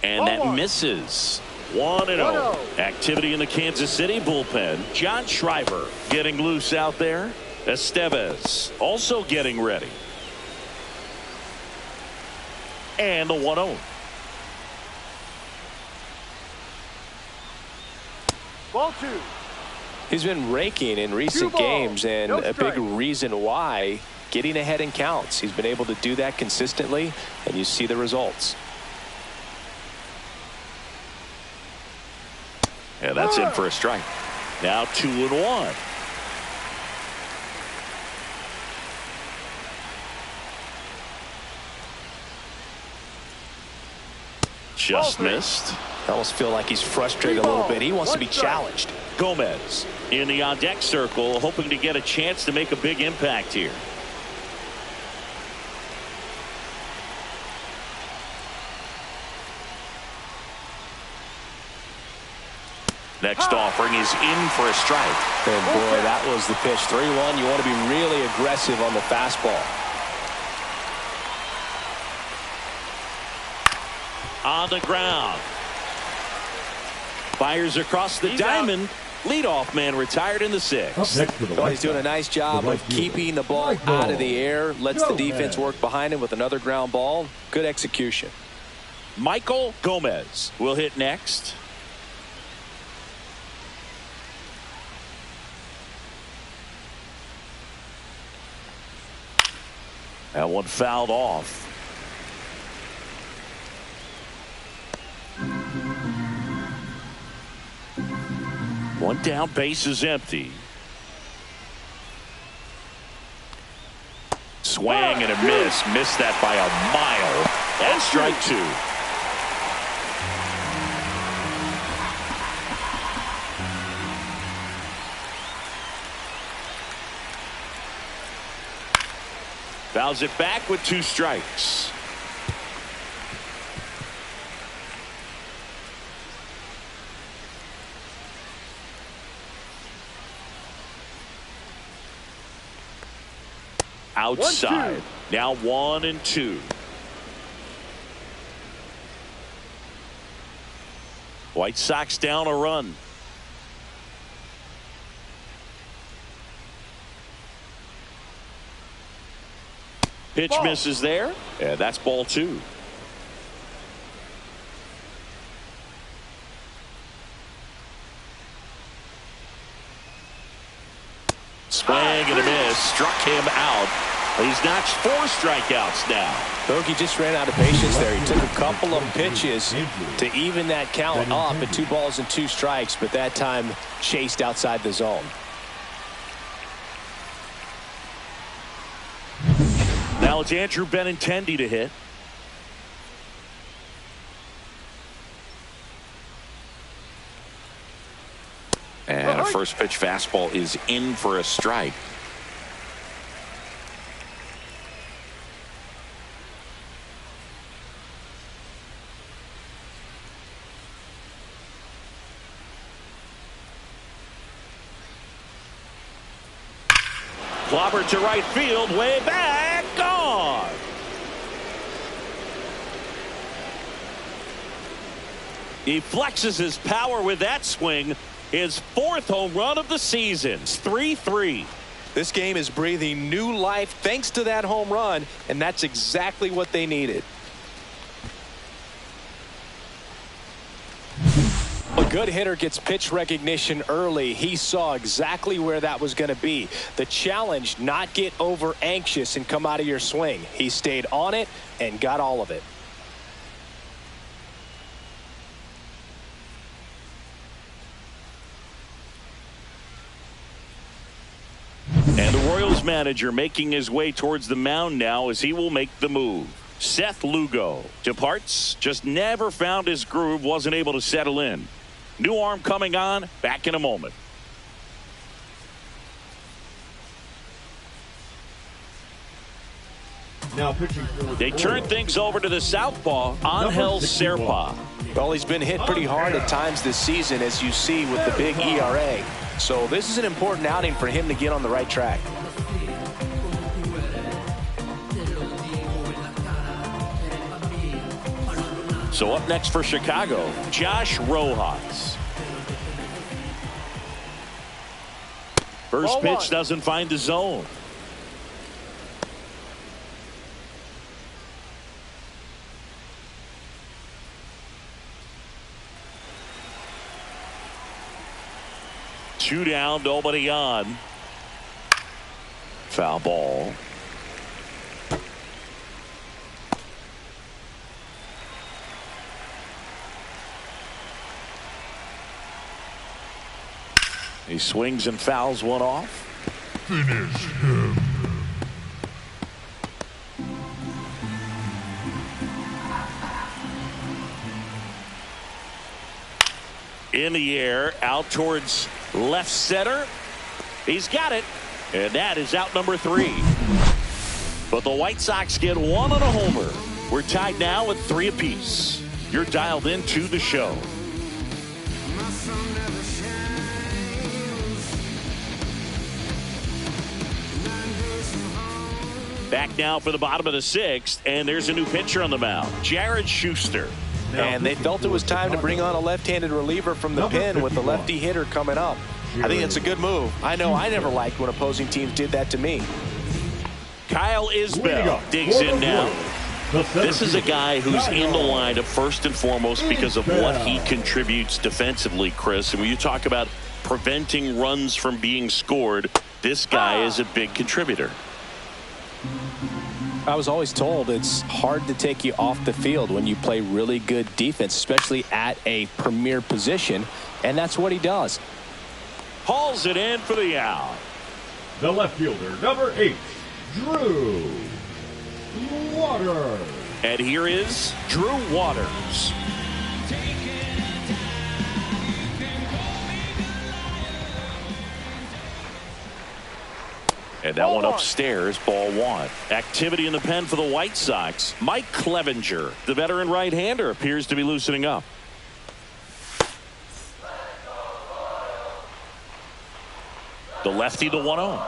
And that misses. 1-0. Activity in the Kansas City bullpen. John Schreiber getting loose out there. Estevez also getting ready. And the 1-0. Ball 2. He's been raking in recent games, and a big reason why, getting ahead in counts. He's been able to do that consistently, and you see the results. And that's in for a strike. Now 2-1. Just missed. I almost feel like he's frustrated a little bit. He wants to be challenged. Gomez in the on-deck circle, hoping to get a chance to make a big impact here. Next offering is in for a strike. And boy, that was the pitch. 3-1. You want to be really aggressive on the fastball. On the ground. Fires across the diamond. Leadoff man retired in the 6th. Well, he's doing a nice job of keeping the ball out of the air. Lets the defense work behind him with another ground ball. Good execution. Michael Gomez will hit next. That one fouled off. One down, base is empty. Swing and a miss. Missed that by a mile. That's strike 2. Fouls it back with 2 strikes. Outside. 1-2. Now 1-2. White Sox down a run. Pitch misses there. Yeah, that's ball 2. Swing and a miss. Struck him out. He's notched 4 strikeouts now. Bogey just ran out of patience there. He took a couple of pitches to even that count up at 2 balls and 2 strikes, but that time chased outside the zone. Now it's Andrew Benintendi to hit. And a first pitch fastball is in for a strike. Clobbered to right field, way back, gone. He flexes his power with that swing. His 4th home run of the season. 3-3. This game is breathing new life thanks to that home run, and that's exactly what they needed. A good hitter gets pitch recognition early. He saw exactly where that was going to be. The challenge, not get over anxious and come out of your swing. He stayed on it and got all of it. And the Royals manager making his way towards the mound now as he will make the move. Seth Lugo departs. Just never found his groove. Wasn't able to settle in. New arm coming on. Back in a moment. Now pitching. They turn things over to the southpaw, Angel Serpa. Well, he's been hit pretty hard at times this season, as you see with the big ERA. So this is an important outing for him to get on the right track. So up next for Chicago, Josh Rojas. First pitch doesn't find the zone. 2 down, nobody on. Foul ball. He swings and fouls one off. Finish him. In the air, out towards left center. He's got it, and that is out number 3. But the White Sox get 1 on a homer. We're tied now at 3 apiece. You're dialed into the show. Back now for the bottom of the 6th, and there's a new pitcher on the mound, Jared Schuster. And they felt it was time to bring on a left-handed reliever from the pen with the lefty hitter coming up. I think it's a good move. I know I never liked when opposing teams did that to me. Kyle Isbell digs in now. This is a guy who's in the lineup first and foremost because of what he contributes defensively, Chris. And when you talk about preventing runs from being scored, this guy is a big contributor. I was always told it's hard to take you off the field when you play really good defense, especially at a premier position, and that's what he does. Hauls it in for the out. The left fielder, number 8, Drew Waters. And here is Drew Waters. And that one upstairs, ball 1. Activity in the pen for the White Sox. Mike Clevenger, the veteran right-hander, appears to be loosening up. The lefty, the 1-0.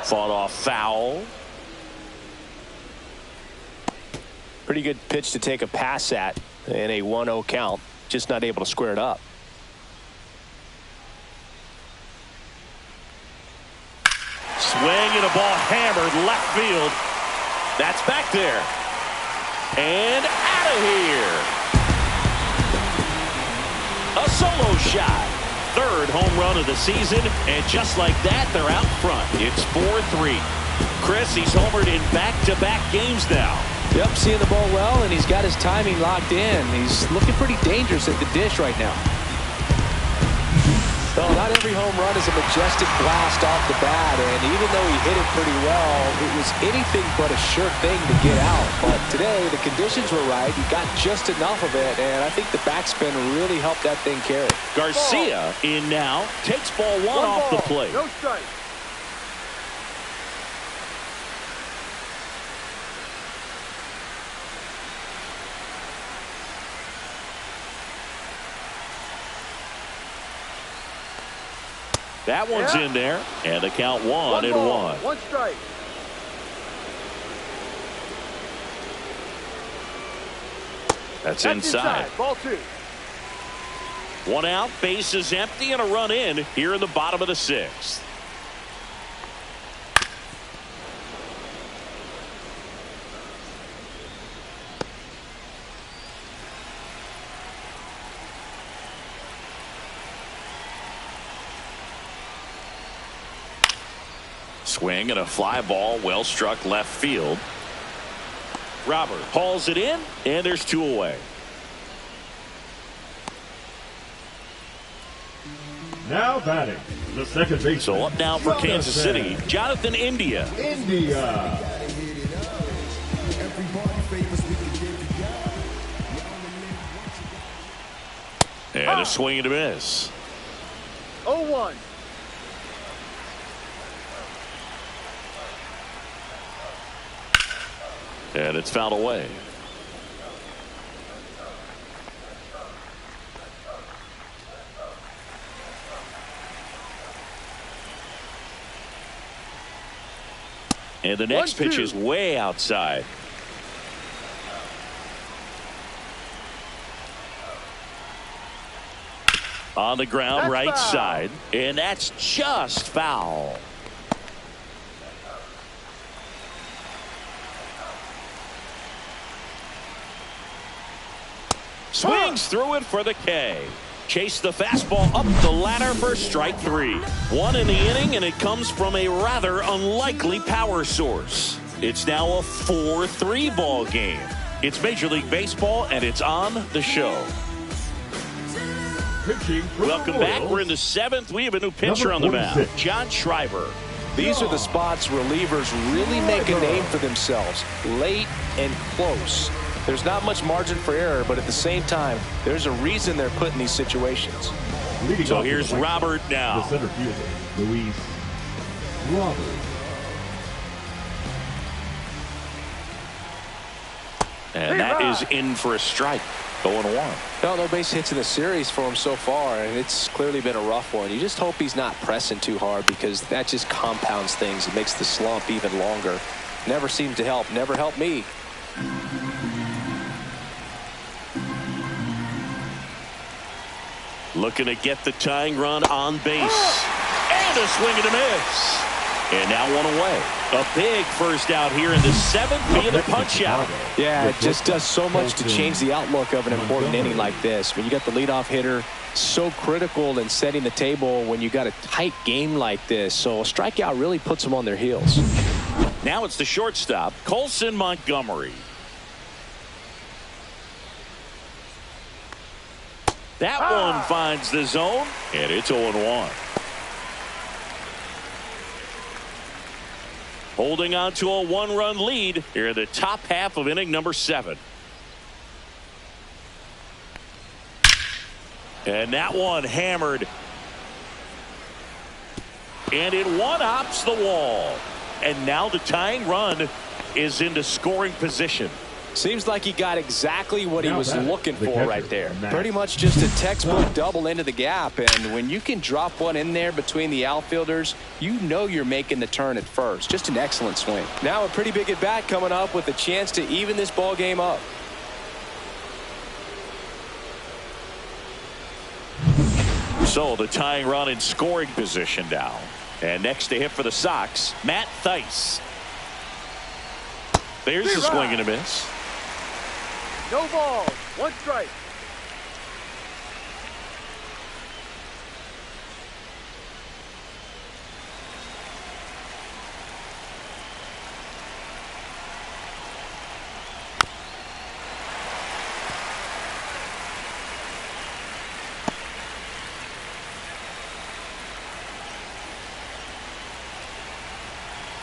Fought off foul. Pretty good pitch to take a pass at in a 1-0 count. Just not able to square it up. Swing and a ball hammered left field. That's back there. And out of here. A solo shot. 3rd home run of the season. And just like that, they're out front. It's 4-3. Chris, he's homered in back-to-back games now. Yep, seeing the ball well, and he's got his timing locked in. He's looking pretty dangerous at the dish right now. Well, not every home run is a majestic blast off the bat, and even though he hit it pretty well, it was anything but a sure thing to get out. But today, the conditions were right. He got just enough of it, and I think the backspin really helped that thing carry. Garcia in now, takes ball 1 off the plate. No strike. That one's in there, and the count 1-1. 1 strike. That's inside. Ball 2. 1 out, base is empty, and a run in here in the bottom of the 6th. Swing and a fly ball, well struck left field. Robert hauls it in, and there's 2 away. Now batting, the second baseman. So up now for Kansas City, Jonathan India. And a swing and a miss. 0-1. And it's fouled away. And the next pitch is way outside. On the ground, that's right foul. Side. And that's just foul. Swings through it for the K. Chase the fastball up the ladder for strike 3. 1 in the inning, and it comes from a rather unlikely power source. It's now a 4-3 ball game. It's Major League Baseball, and it's on the show. Welcome back. We're in the 7th. We have a new pitcher on the mound, John Schreiber. These are the spots relievers really make a name for themselves, late and close. There's not much margin for error, but at the same time, there's a reason they're put in these situations. So here's Robert now. The center fielder, Luis Robert. And that is in for a strike. 0-1. No base hits in the series for him so far, and it's clearly been a rough one. You just hope he's not pressing too hard, because that just compounds things. It makes the slump even longer. Never seems to help. Never helped me. Looking to get the tying run on base. And a swing and a miss. And now one away. A big first out here in the 7th via the punch out. Yeah, it just does so much to change the outlook of an important inning like this. When you got the leadoff hitter, so critical in setting the table when you got a tight game like this. So a strikeout really puts them on their heels. Now it's the shortstop, Colson Montgomery. That one finds the zone, and it's 0-1. Holding on to a 1-run lead here in the top half of inning number 7. And that one hammered. And it one-hops the wall. And now the tying run is into scoring position. Seems like he got exactly what he was looking for right there. Pretty much just a textbook double into the gap. And when you can drop one in there between the outfielders, you know you're making the turn at first. Just an excellent swing. Now a pretty big at bat coming up with a chance to even this ball game up. So the tying run in scoring position now. And next to hit for the Sox, Matt Thaiss. There's the swing and a miss. No balls. 1 strike.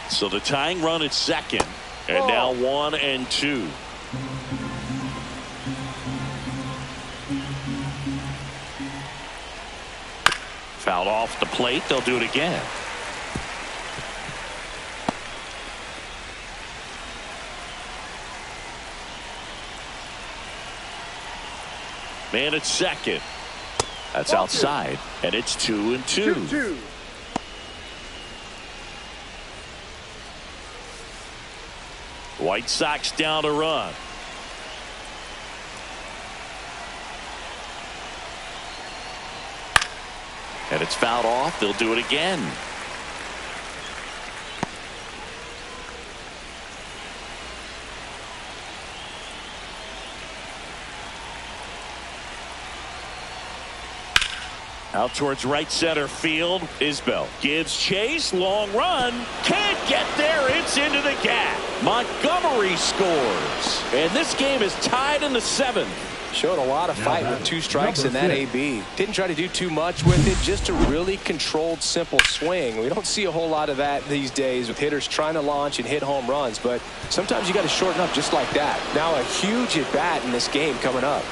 So the tying run at second. And now 1 and 2. Fouled off the plate. They'll do it again. Man at second. That's outside. And it's 2 and 2. 2-2. White Sox down to run. And it's fouled off. They'll do it again. Out towards right center field. Isbell gives chase. Long run. Can't get there. It's into the gap. Montgomery scores. And this game is tied in the 7th. Showed a lot of fight with 2 strikes in that AB. Didn't try to do too much with it. Just a really controlled, simple swing. We don't see a whole lot of that these days with hitters trying to launch and hit home runs. But sometimes you got to shorten up just like that. Now a huge at bat in this game coming up.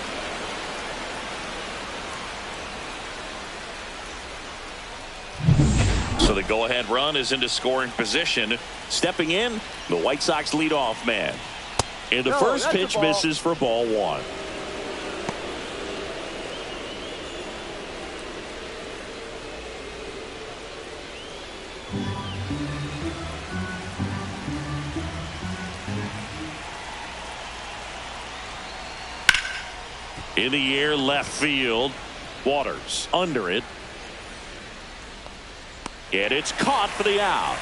So the go-ahead run is into scoring position. Stepping in, the White Sox leadoff man. And the first pitch misses for ball 1. In the air, left field. Waters under it. And it's caught for the out.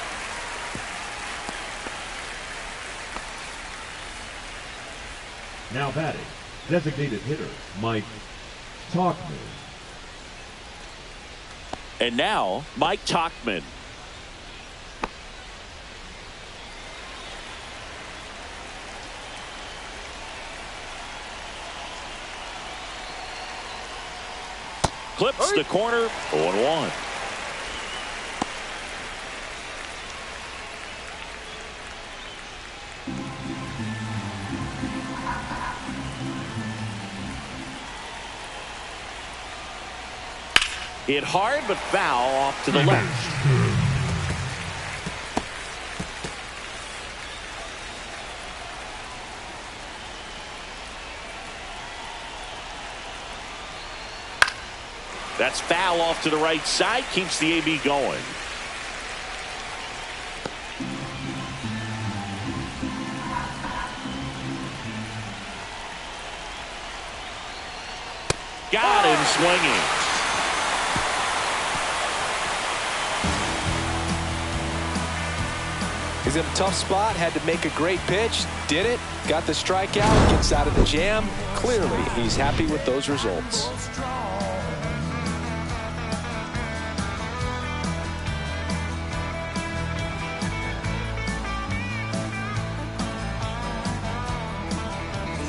Now batting, designated hitter Mike Talkman. And now, Mike Tauchman. Clips the corner, 0-1. Hit hard, but foul off to the left. That's foul off to the right side, keeps the AB going. Got him swinging. He's in a tough spot, had to make a great pitch, did it, got the strikeout, gets out of the jam. Clearly, he's happy with those results.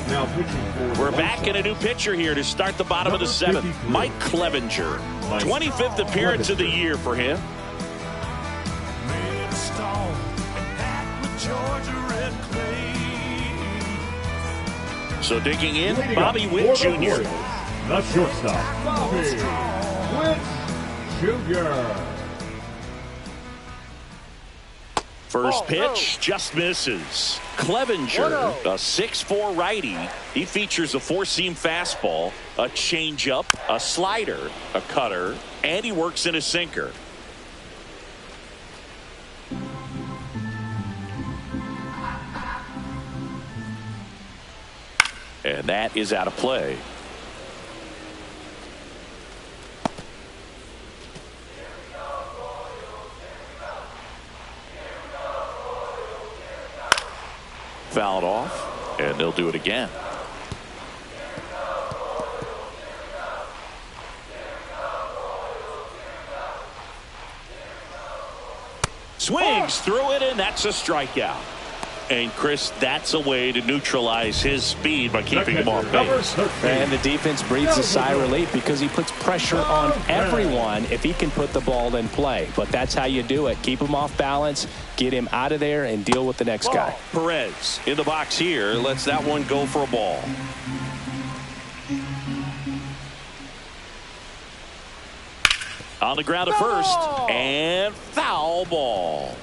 Now pitching for We're back in a new pitcher here to start the bottom of the seventh. Mike Clevenger. 25th appearance of the year for him. So digging in, Bobby Witt Jr. The shortstop, Bobby Witt Jr. First pitch just misses. Clevenger, a 6'4" righty. He features a four-seam fastball, a changeup, a slider, a cutter, and he works in a sinker. And that is out of play. Fouled off, and they'll do it again. Swings through it, and that's a strikeout. And Chris, that's a way to neutralize his speed by keeping him off base. And the defense breathes a sigh of relief because he puts pressure on everyone if he can put the ball in play. But that's how you do it. Keep him off balance, get him out of there, and deal with the next guy. Perez in the box here lets that one go for a ball. On the ground at first, and foul ball.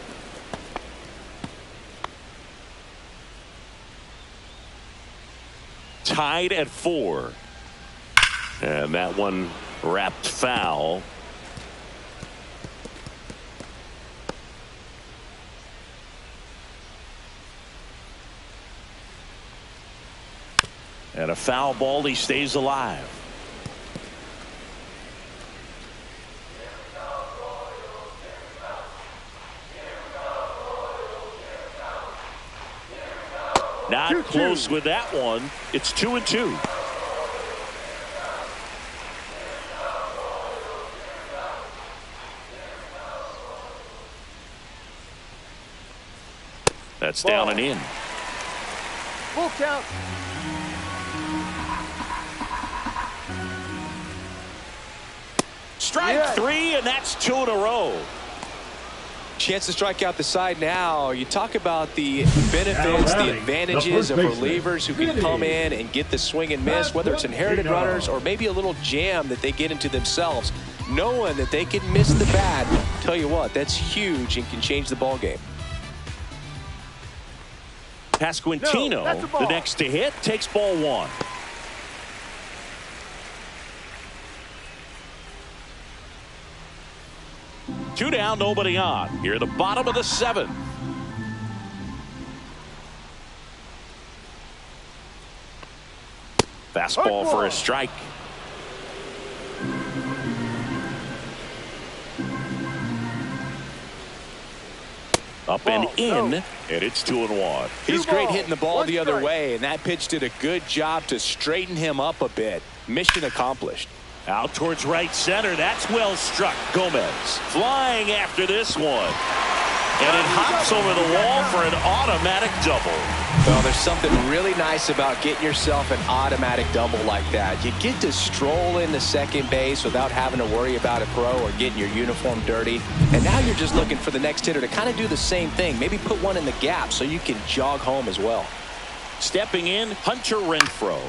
Tied at 4. And that one wrapped foul. And a foul ball, he stays alive. Not close with that one. It's 2-2. That's down and in. Full count. Strike 3, and that's 2 in a row. Chance to strike out the side now. You talk about the benefits, the advantages of relievers who can come in and get the swing and miss, whether it's inherited runners or maybe a little jam that they get into themselves. Knowing that they can miss the bat, tell you what, that's huge and can change the ball game. Pasquantino, the next to hit, takes ball 1. Two down, nobody on. Here at the bottom of the 7th. Fastball for a strike. Up and in, and it's 2-1. He's great hitting the ball the other way, and that pitch did a good job to straighten him up a bit. Mission accomplished. Out towards right center. That's well struck. Gomez flying after this one. And it hops over the wall for an automatic double. Well, there's something really nice about getting yourself an automatic double like that. You get to stroll into second base without having to worry about a throw or getting your uniform dirty. And now you're just looking for the next hitter to kind of do the same thing. Maybe put one in the gap so you can jog home as well. Stepping in, Hunter Renfroe.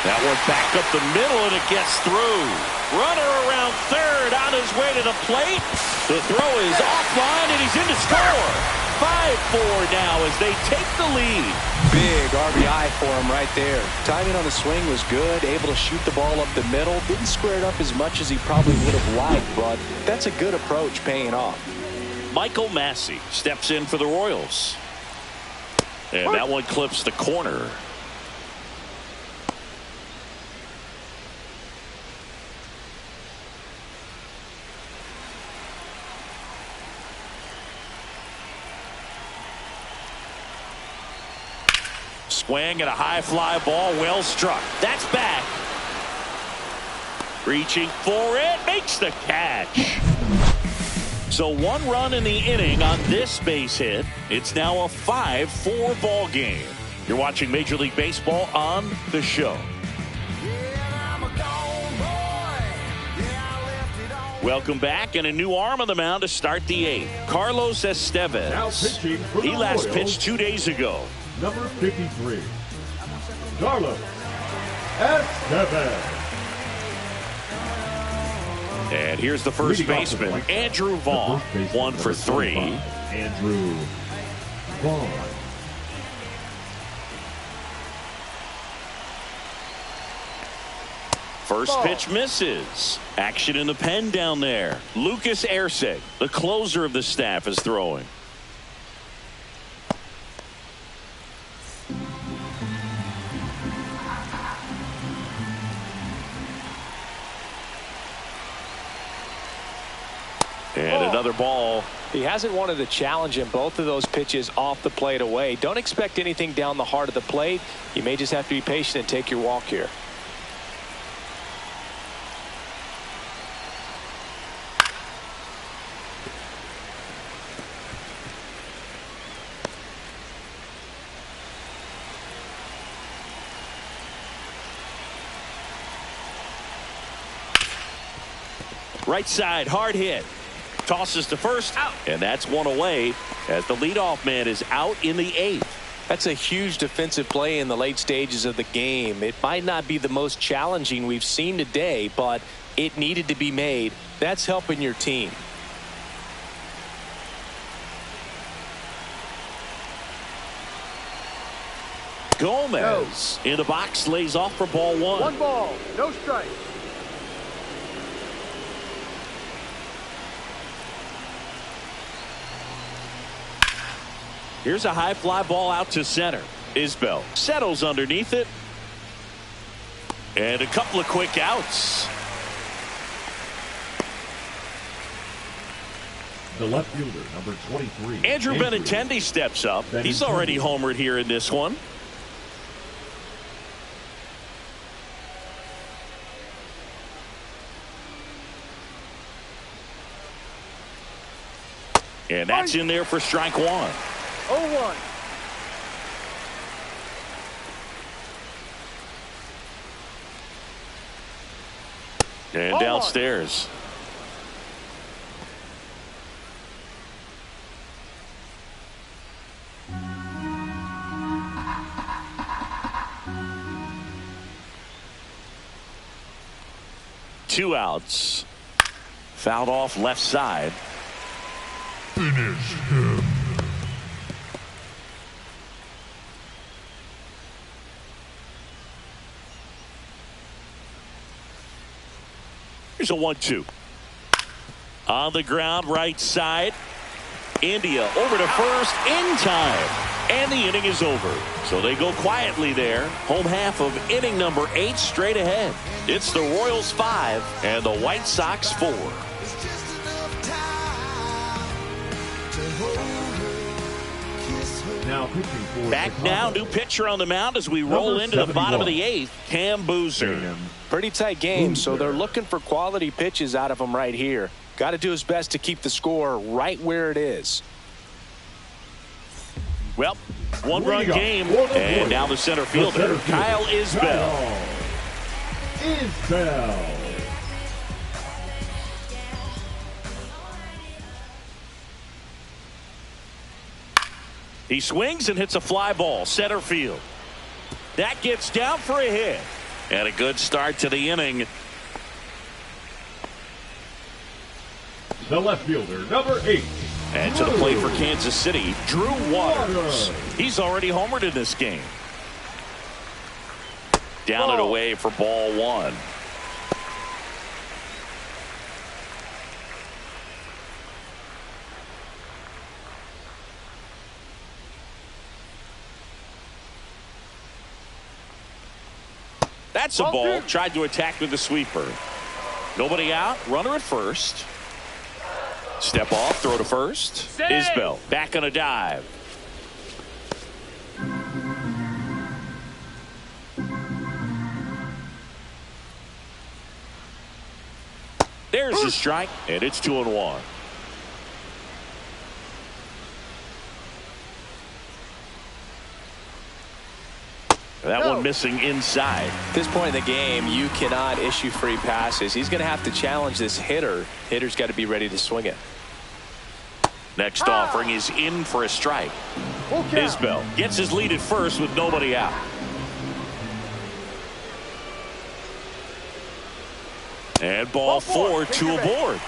That one back up the middle, and it gets through. Runner around third, on his way to the plate. The throw is offline, and he's in to score. 5-4 now as they take the lead. Big RBI for him right there. Timing on the swing was good, able to shoot the ball up the middle. Didn't square it up as much as he probably would have liked, but that's a good approach paying off. Michael Massey steps in for the Royals. And that one clips the corner. Swing and a high fly ball, well struck. That's back. Reaching for it, makes the catch. So 1 run in the inning on this base hit. It's now a 5-4 ball game. You're watching Major League Baseball on The Show. Welcome back, and a new arm on the mound to start the 8th. Carlos Estevez. Now pitching for the He last Royals, pitched 2 days ago. number 53, Carlos Estevez. And here's the first baseman, Andrew Vaughn, 1 for 3. Andrew Vaughn. First pitch misses. Action in the pen down there. Lucas Erceg, the closer of the staff, is throwing. And another ball. He hasn't wanted a challenge in both of those pitches off the plate away. Don't expect anything down the heart of the plate. You may just have to be patient and take your walk here. Right side, hard hit. Tosses to first, out. And that's one away as the leadoff man is out in the 8th. That's a huge defensive play in the late stages of the game. It might not be the most challenging we've seen today, but it needed to be made. That's helping your team. Gomez in the box, lays off for ball 1. 1 ball, no strike. Here's a high fly ball out to center. Isbell settles underneath it. And a couple of quick outs. The left fielder, number 23. Andrew Benintendi steps up. He's already homered here in this one. And that's in there for strike 1. 0-1. And downstairs. Two outs. Fouled off left side. Finish him. Here's a 1-2. On the ground, right side. India over to first in time. And the inning is over. So they go quietly there. Home half of inning number 8 straight ahead. It's the Royals 5 and the White Sox 4. To hold her, kiss her. Now pitching for Back Chicago. now, new pitcher on the mound as we roll Number into the bottom of 71. the 8th, Cam Boozer. Pretty tight game, so Boozer. they're looking for quality pitches out of him right here. Got to do his best to keep the score right where it is. Well, one-run Leading up game, for the and Royals, now the center the fielder, center fielder, Kyle Isbell. Kyle Isbell. He swings and hits a fly ball, center field. That gets down for a hit. And a good start to the inning. The left fielder, number 8. And to the plate for Kansas City, Drew Waters. He's already homered in this game. Down and away for ball 1. That's a ball. Tried to attack with the sweeper. Nobody out. Runner at first. Step off. Throw to first. Isbell back on a dive. There's the strike, and it's 2-1. That one missing inside. At this point in the game, you cannot issue free passes. He's going to have to challenge this hitter. Hitter's got to be ready to swing it. Next offering is in for a strike. Isbell gets his lead at first with nobody out. And ball 4, 2 aboard.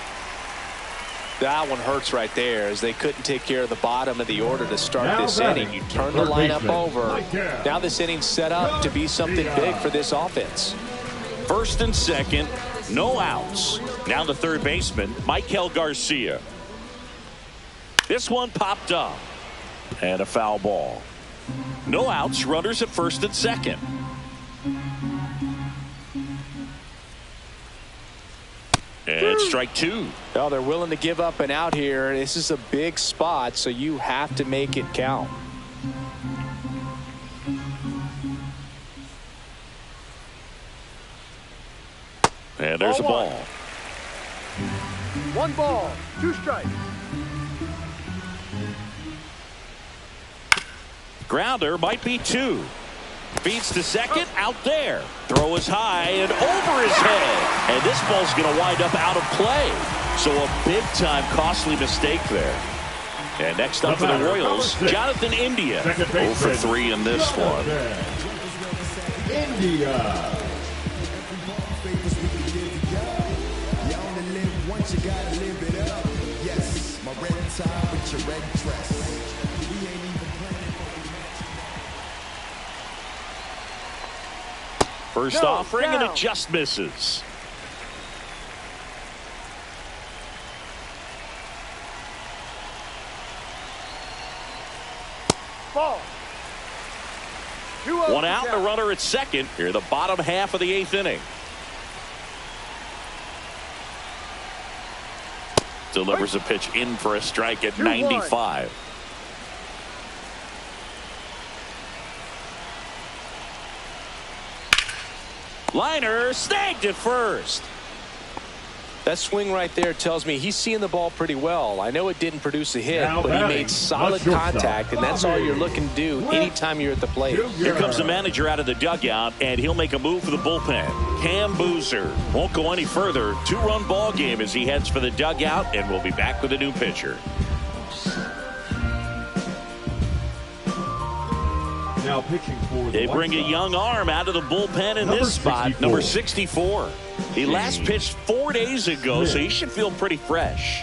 That one hurts right there as they couldn't take care of the bottom of the order to start Now this batting, inning. You turn the third lineup baseman, over. Mike Now this inning's set up to be something big for this offense. First and second, no outs. Now the third baseman, Michael Garcia. This one popped up. And a foul ball. No outs, runners at first and second. And strike 2. Well, they're willing to give up an out here. This is a big spot, so you have to make it count. And there's a ball. 1 ball, 2 strikes. Grounder might be 2. Feeds to second, out there. Throw is high and over his head. And this ball's going to wind up out of play. So a big-time costly mistake there. And next up for the Royals, Jonathan India. 0 for 3 in this one. India. First offering, and it just misses. Ball. 2-0 One out and a runner at second. Here the bottom half of the 8th inning. Delivers a pitch in for a strike at 95. Liner snagged at first. That swing right there tells me he's seeing the ball pretty well. I know it didn't produce a hit, Now but he batting, made solid the shortstop, contact, and that's all you're looking to do anytime you're at the plate. Here comes the manager out of the dugout, and he'll make a move for the bullpen. Cam Boozer won't go any further. 2-run ball game as he heads for the dugout, and we'll be back with a new pitcher. Now pitching for the They bring a young arm out of the bullpen in this spot, number 64. He last pitched 4 days ago, so he should feel pretty fresh.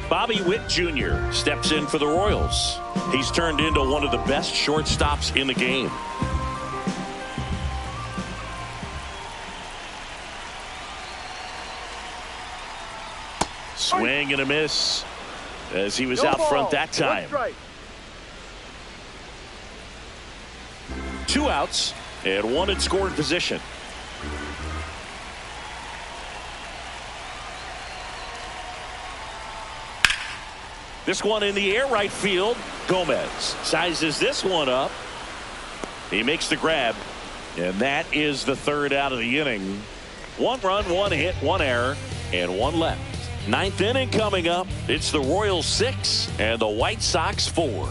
Bobby Witt Jr. steps in for the Royals. He's turned into one of the best shortstops in the game. Swing and a miss as he was out front that time. 2 outs and 1 in scoring position. This one in the air right field. Gomez sizes this one up. He makes the grab. And that is the third out of the inning. 1 run, 1 hit, 1 error, and 1 left. 9th inning coming up. It's the Royals 6 and the White Sox 4.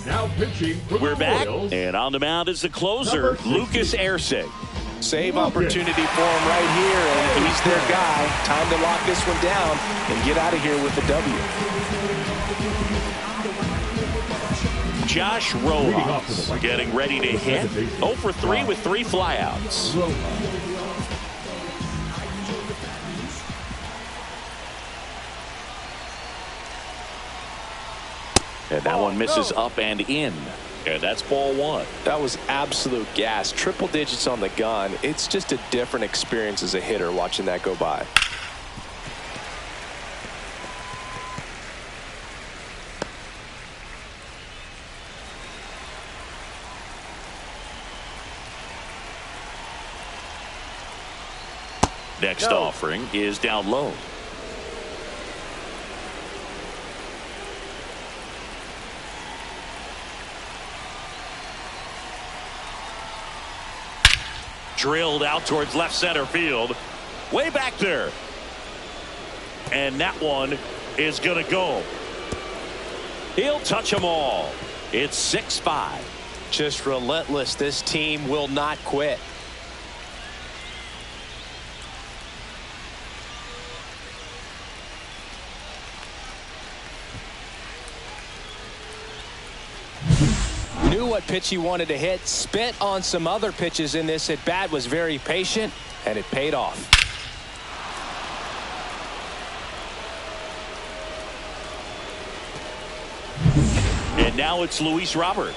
Now pitching for We're the back, Royals. and on the mound is the closer, Lucas Erceg. Save opportunity for him right here, and he's their guy. Time to lock this one down and get out of here with the W. Josh Rojas getting ready to hit. 0 for 3 with 3 flyouts. And that one misses up and in. And that's ball 1. That was absolute gas. Triple digits on the gun. It's just a different experience as a hitter watching that go by. Next offering is down low. Drilled out towards left center field. Way back there. And that one is going to go. He'll touch them all. It's 6-5. Just relentless. This team will not quit. Knew what pitch he wanted to hit. Spent on some other pitches in this at bat. Was very patient, and it paid off. And now it's Luis Robert.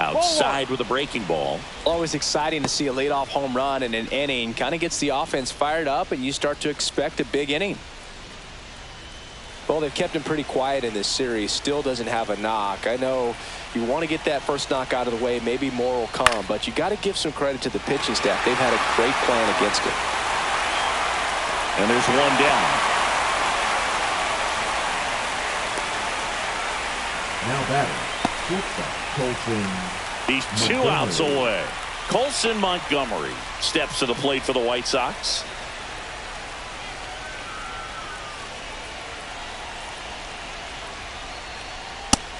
Outside with a breaking ball. Always exciting to see a leadoff home run in an inning. Kind of gets the offense fired up, and you start to expect a big inning. Well, they've kept him pretty quiet in this series. Still doesn't have a knock. I know you want to get that first knock out of the way. Maybe more will come, but you got to give some credit to the pitching staff. They've had a great plan against it. And there's one down. Now batting. Colson. He's 2 outs away. Colson Montgomery steps to the plate for the White Sox.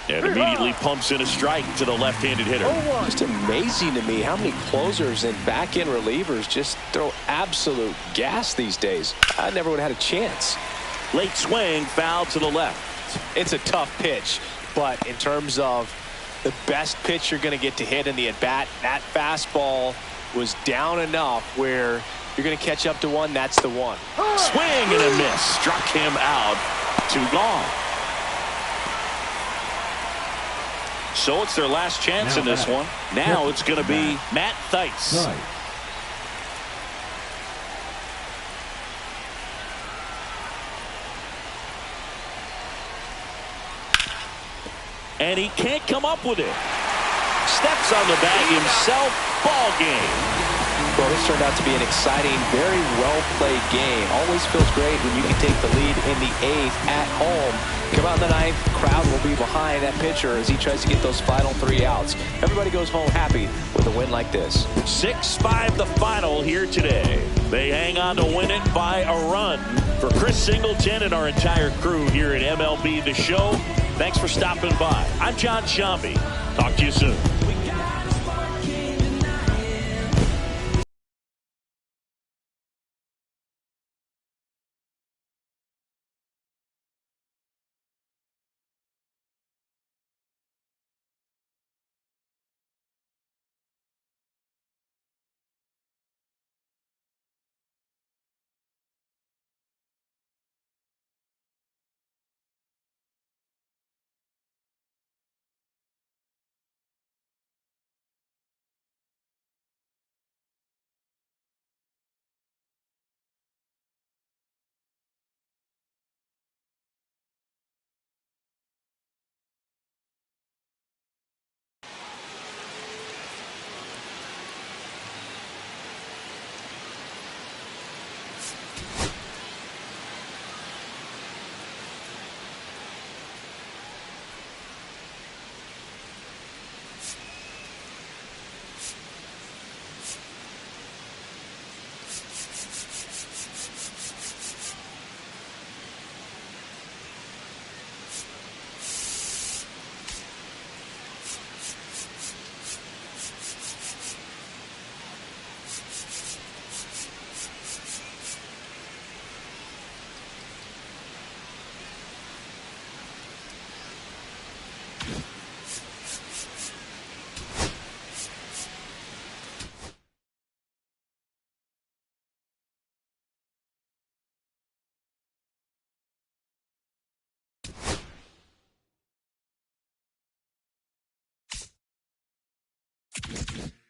And immediately pumps in a strike to the left-handed hitter. Just amazing to me how many closers and back-end relievers just throw absolute gas these days. I never would have had a chance. Late swing, foul to the left. It's a tough pitch, but in terms of the best pitch you're going to get to hit in the at-bat, that fastball was down enough where you're going to catch up to one. That's the one. Swing and a miss. Struck him out. 2 gone. So it's their last chance in this one. Now it's going to be Matt Thaiss. And he can't come up with it. Steps on the bag himself. Ball game. Well, this turned out to be an exciting, very well-played game. Always feels great when you can take the lead in the 8th at home. Come out in the 9th, crowd will be behind that pitcher as he tries to get those final 3 outs. Everybody goes home happy with a win like this. 6-5 the final here today. They hang on to win it by a run. For Chris Singleton and our entire crew here at MLB The Show, thanks for stopping by. I'm John Shambi. Talk to you soon. him.